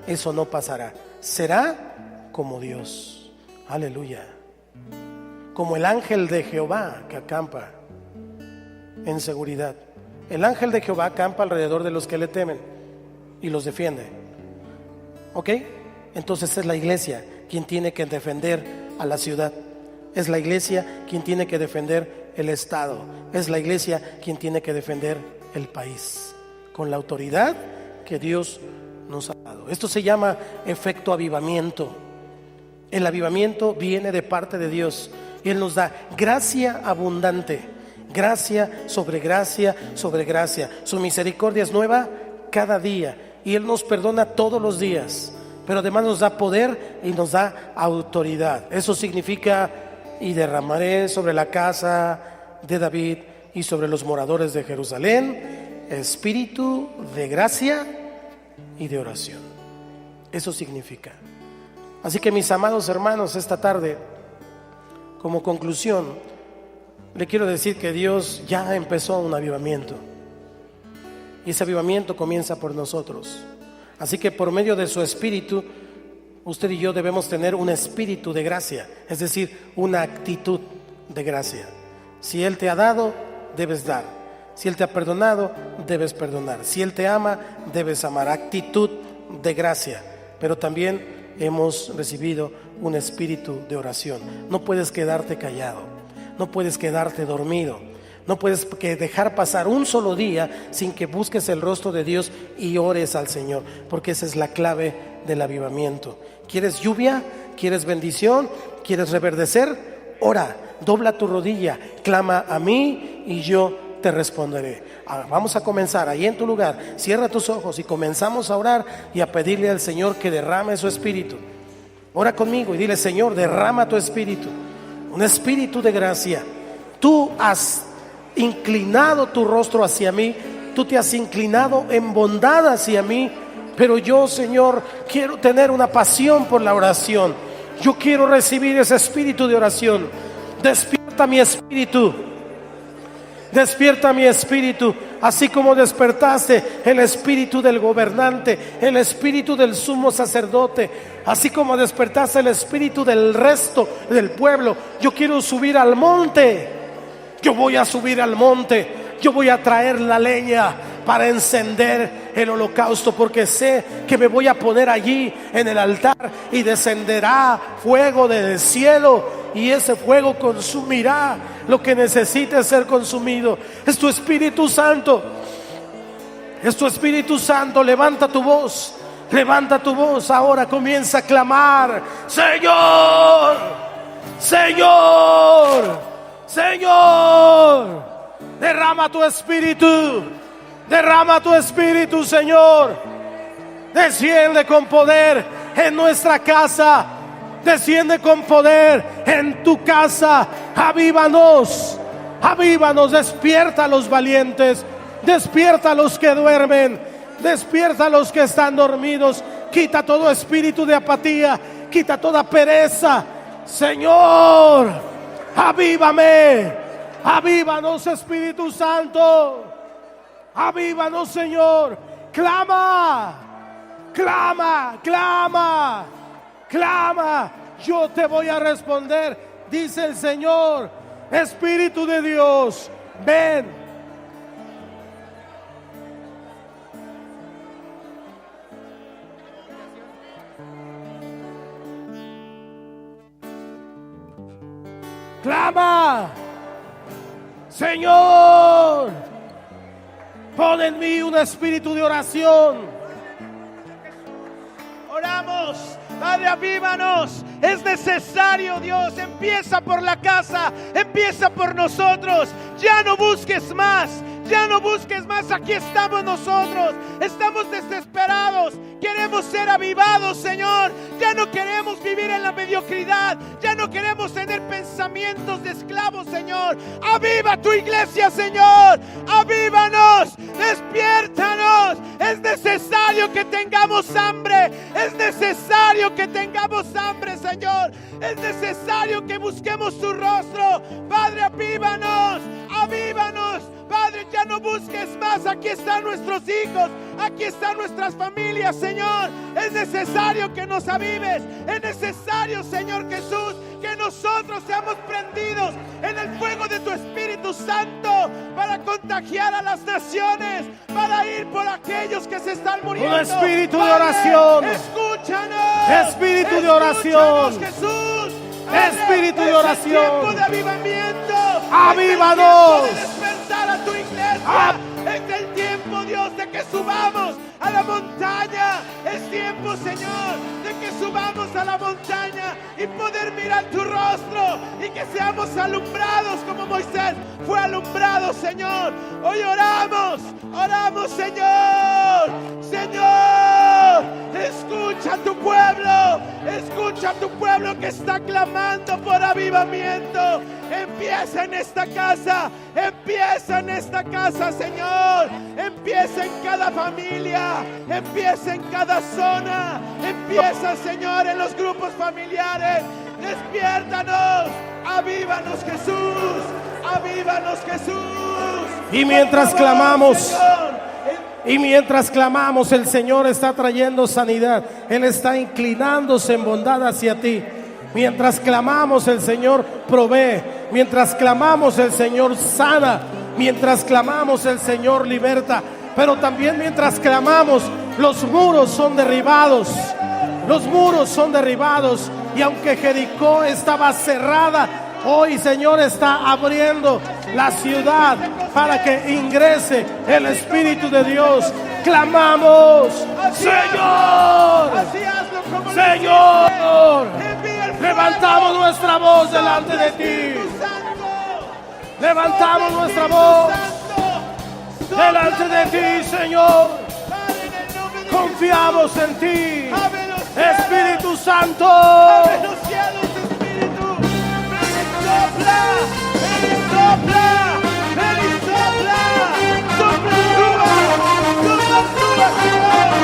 eso no pasará. Será como Dios. Aleluya. Como el ángel de Jehová que acampa en seguridad. El ángel de Jehová acampa alrededor de los que le temen y los defiende. ¿Ok? Entonces es la iglesia quien tiene que defender a la ciudad. Es la iglesia quien tiene que defender el Estado. Es la iglesia quien tiene que defender el país con la autoridad que Dios nos ha dado. Esto se llama efecto avivamiento. El avivamiento viene de parte de Dios y Él nos da gracia abundante, gracia sobre gracia sobre gracia. Su misericordia es nueva cada día y Él nos perdona todos los días, pero además nos da poder y nos da autoridad. Eso significa: y derramaré sobre la casa de David y sobre los moradores de Jerusalén espíritu de gracia y de oración. Eso significa. Así que, mis amados hermanos, esta tarde, como conclusión, le quiero decir que Dios ya empezó un avivamiento. Y ese avivamiento comienza por nosotros. Así que por medio de su espíritu, usted y yo debemos tener un espíritu de gracia, es decir, una actitud de gracia. Si Él te ha dado, debes dar. Si Él te ha perdonado, debes perdonar. Si Él te ama, debes amar. Actitud de gracia. Pero también hemos recibido un espíritu de oración. No puedes quedarte callado, no puedes quedarte dormido, no puedes dejar pasar un solo día sin que busques el rostro de Dios y ores al Señor, porque esa es la clave del avivamiento. ¿Quieres lluvia? ¿Quieres bendición? ¿Quieres reverdecer? Ora, dobla tu rodilla, clama a mí y yo te responderé. Vamos a comenzar ahí en tu lugar. Cierra tus ojos y comenzamos a orar y a pedirle al Señor que derrame su espíritu. Ora conmigo y dile: Señor, derrama tu espíritu, un espíritu de gracia. Tú has inclinado tu rostro hacia mí, tú te has inclinado en bondad hacia mí, pero yo, Señor, quiero tener una pasión por la oración. Yo quiero recibir ese espíritu de oración. Despierta mi espíritu. Despierta mi espíritu, así como despertaste el espíritu del gobernante, el espíritu del sumo sacerdote, así como despertaste el espíritu del resto del pueblo. Yo quiero subir al monte. Yo voy a subir al monte. Yo voy a traer la leña para encender el holocausto, porque sé que me voy a poner allí en el altar y descenderá fuego del cielo y ese fuego consumirá lo que necesite ser consumido. Es tu Espíritu Santo. Es tu Espíritu Santo. Levanta tu voz. Levanta tu voz. Ahora comienza a clamar: Señor, Señor, Señor. Derrama tu Espíritu. Derrama tu Espíritu, Señor. Desciende con poder en nuestra casa. Desciende con poder en tu casa. Avívanos. Avívanos. Despierta a los valientes. Despierta a los que duermen. Despierta a los que están dormidos. Quita todo espíritu de apatía. Quita toda pereza. Señor, avívame. Avívanos, Espíritu Santo. Avívanos, Señor. Clama. Clama, clama, clama. Yo te voy a responder, dice el Señor. Espíritu de Dios, ven. Clama, Señor. Pon en mí un espíritu de oración. Oramos, Padre, avívanos. Es necesario, Dios. Empieza por la casa, empieza por nosotros. Ya no busques más, ya no busques más. Aquí estamos nosotros. Estamos desesperados. Queremos ser avivados, Señor. Ya no queremos vivir en la mediocridad. Ya no queremos tener pensamientos de esclavos, Señor. Aviva tu iglesia, Señor. Avívanos, despiértanos. Es necesario que tengamos hambre. Es necesario que tengamos hambre, Señor. Es necesario que busquemos tu rostro. Padre, avívanos, avívanos. Padre, ya no busques más. Aquí están nuestros hijos. Aquí están nuestras familias, Señor. Es necesario que nos avives. Es necesario, Señor Jesús, que nosotros seamos prendidos en el fuego de tu Espíritu Santo para contagiar a las naciones, para ir por aquellos que se están muriendo. Un espíritu de oración. Escúchanos. Espíritu de oración. Jesús. Espíritu de oración. Es el tiempo de avivamiento. Avívanos. Es el tiempo de despertar a tu iglesia. Es el tiempo, Dios, de que subamos a la montaña. Es tiempo, Señor, de que subamos a la montaña y poder mirar tu rostro y que seamos alumbrados como Moisés fue alumbrado, Señor. Hoy oramos, oramos, Señor. Señor, escucha a tu pueblo. Escucha a tu pueblo que está clamando por avivamiento. Empieza en esta casa. Empieza en esta casa, Señor. Empieza en cada familia. Empieza en cada zona. Empieza, Señor, en los grupos familiares. Despiértanos. Avívanos, Jesús. Avívanos, Jesús. Y mientras Por favor, clamamos, Señor, y mientras clamamos, el Señor está trayendo sanidad. Él está inclinándose en bondad hacia ti. Mientras clamamos, el Señor provee. Mientras clamamos, el Señor sana. Mientras clamamos, el Señor liberta. Pero también mientras clamamos, los muros son derribados. Los muros son derribados. Y aunque Jericó estaba cerrada, hoy, Señor, está abriendo la ciudad para que ingrese el Espíritu de Dios. Clamamos, Señor, Señor. Levantamos nuestra voz delante de ti. Levantamos nuestra voz delante de ti, Señor. Confiamos en ti, Espíritu Santo. Abre los cielos, Espíritu. Ven y sopla. Ven y sopla. Ven y sopla. Sopla suba, Señor.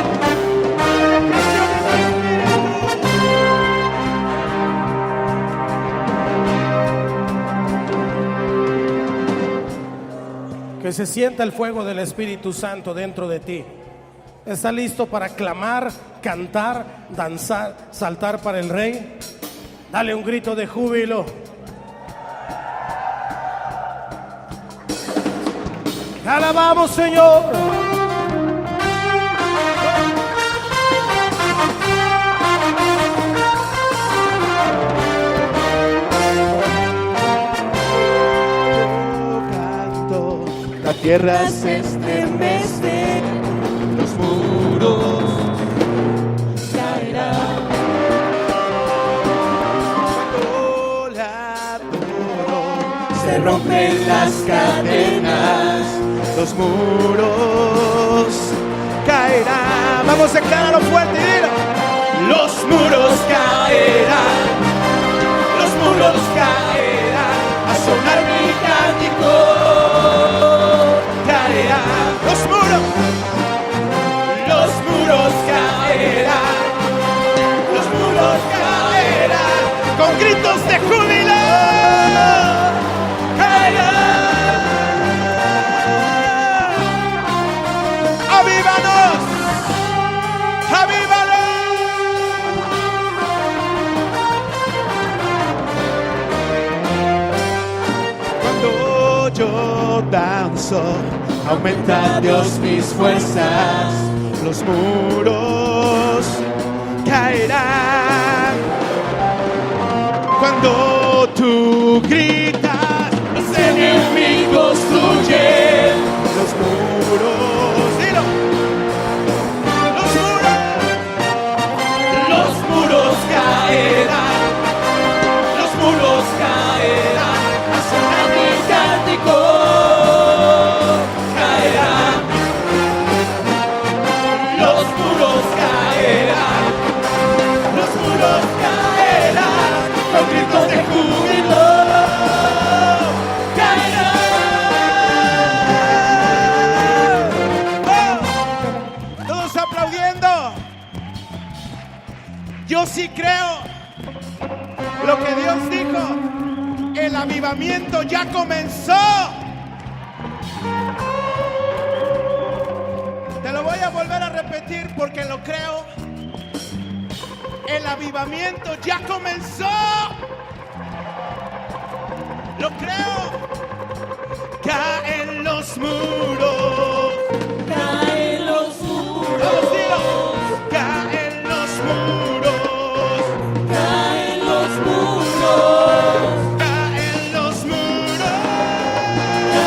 Que se sienta el fuego del Espíritu Santo dentro de ti. ¿Está listo para clamar, cantar, danzar, saltar para el Rey? Dale un grito de júbilo. Te alabamos, Señor. tierra se estremece, los muros caerán. Cuando la adoro, se rompen las cadenas, los muros caerán. Vamos a declararlo fuerte, dilo. Los muros caerán, los muros caerán, a sonar mi cántico caerán. Los muros caerán, los muros caerán, con gritos de júbilo caerán. ¡Avívanos! ¡Avívanos! Cuando yo danzo, aumenta Dios mis fuerzas, los muros caerán. Cuando tú gritas, los enemigos huyen, los muros, dilo. Los muros caerán, los muros caerán, a sonar mi cántico caerán. Los muros caerán, los muros caerán, con gritos de júbilo caerán. ¡Oh! Todos aplaudiendo. Yo sí creo lo que Dios dijo. El avivamiento ya comenzó. Te lo voy a volver a repetir porque lo creo. El avivamiento ya comenzó. Lo creo. Caen los muros. Caen los muros. Vamos, dilo. Caen los muros. Caen los muros. Caen los muros.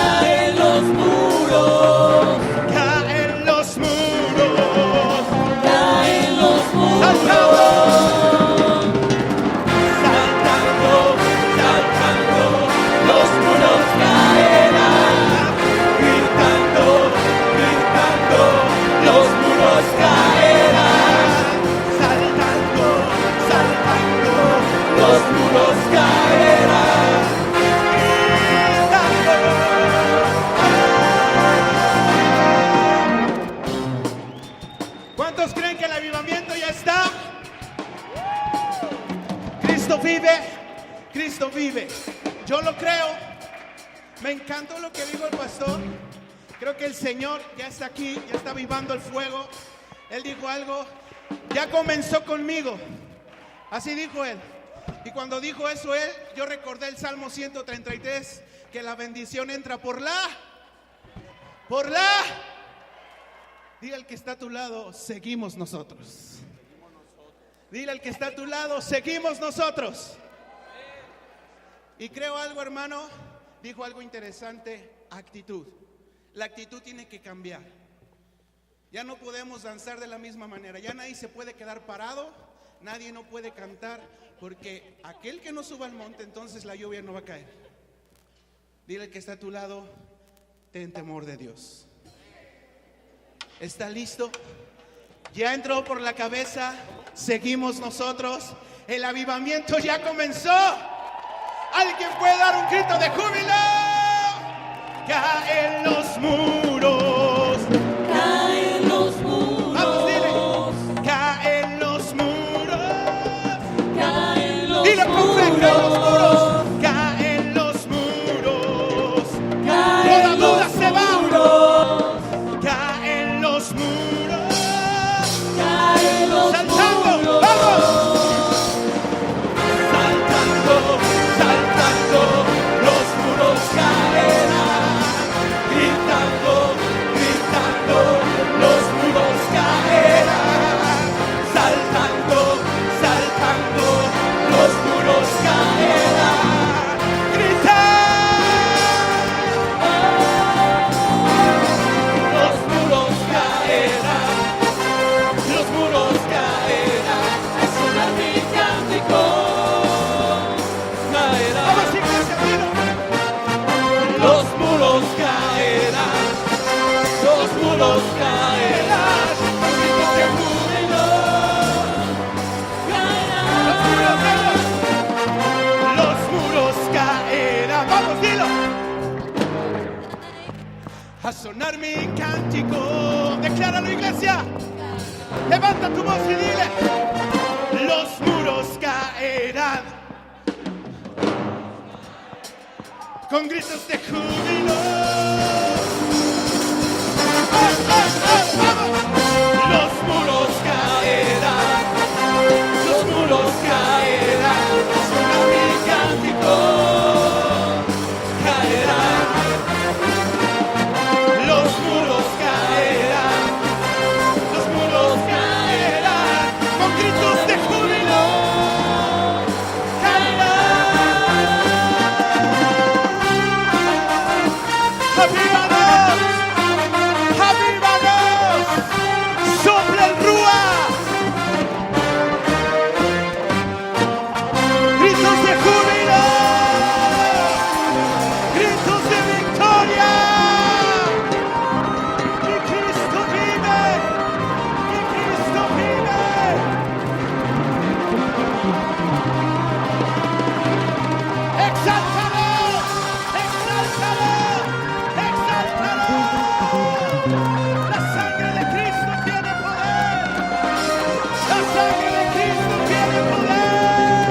Caen los muros. Caen los muros. Caen los muros. Saltando, saltando, los muros caerán. Gritando, gritando, los muros caerán. Saltando, saltando, los muros caerán. Gritando. ¿Cuántos creen que el avivamiento ya está? Cristo vive, Cristo vive. Yo lo creo. Me encantó lo que dijo el pastor. Creo que el Señor ya está aquí, ya está avivando el fuego. Él dijo algo, ya comenzó conmigo. Así dijo él. Y cuando dijo eso él, yo recordé el Salmo 133, que la bendición entra por la. Dile al que está a tu lado, seguimos nosotros. Dile al que está a tu lado, seguimos nosotros. Y creo algo, hermano, dijo algo interesante, actitud. La actitud tiene que cambiar. Ya no podemos danzar de la misma manera. Ya nadie se puede quedar parado, nadie no puede cantar, porque aquel que no suba al monte, entonces la lluvia no va a caer. Dile al que está a tu lado, ten temor de Dios. ¿Está listo? Ya entró por la cabeza, seguimos nosotros. El avivamiento ya comenzó. ¿Alguien puede dar un grito de júbilo? Caen los muros. Caen los muros. Vamos, dile. Caen los muros. Caen los muros. Dile con fe, caen los muros. Caen los muros. Toda duda se va. Caen los muros. Caen los muros. Saltando, vamos. Saltando, saltando, los muros caerán, gritando. mi cántico. Decláralo, iglesia. Levanta tu voz y dile: los muros caerán con gritos de júbilo. ¡Vamos! Los muros caerán, los muros caerán, suena mi cántico, caerán. Los muros caerán, los muros caerán, con gritos de júbilo, caerán. ¡Avívanos! ¡Avívanos! ¡Sopla el Rúa! ¡Gritos de júbilo! ¡Gritos de victoria! ¡Mi Cristo vive! ¡Mi Cristo vive! ¡Exáltalo! ¡Exáltalo! ¡Exáltalo! La sangre de Cristo tiene poder. La sangre de Cristo tiene poder.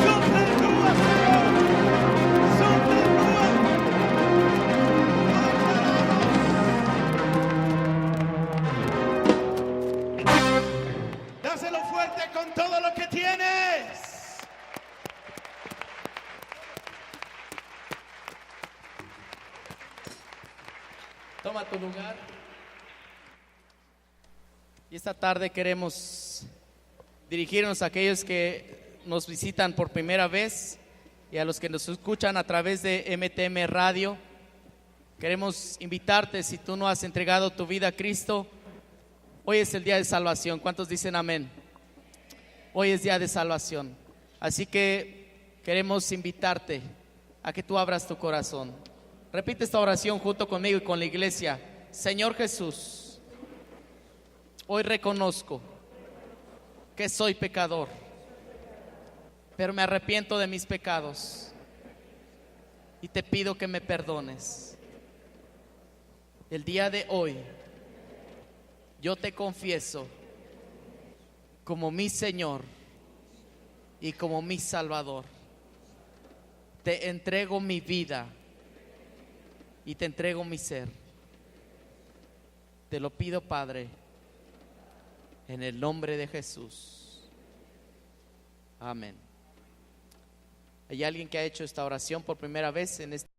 Sopla el Rúa, Señor. Sopla el Rúa. Dáselo fuerte con todo lo que tienes. Toma tu lugar. Y esta tarde queremos dirigirnos a aquellos que nos visitan por primera vez y a los que nos escuchan a través de MTM Radio. Queremos invitarte, si tú no has entregado tu vida a Cristo, hoy es el día de salvación. ¿Cuántos dicen amén? Hoy es día de salvación. Así que queremos invitarte a que tú abras tu corazón. Repite esta oración junto conmigo y con la iglesia. Señor Jesús, hoy reconozco que soy pecador, pero me arrepiento de mis pecados y te pido que me perdones. El día de hoy yo te confieso como mi Señor y como mi Salvador. Te entrego mi vida y te entrego mi ser. Te lo pido, Padre, en el nombre de Jesús. Amén. ¿Hay alguien que ha hecho esta oración por primera vez en este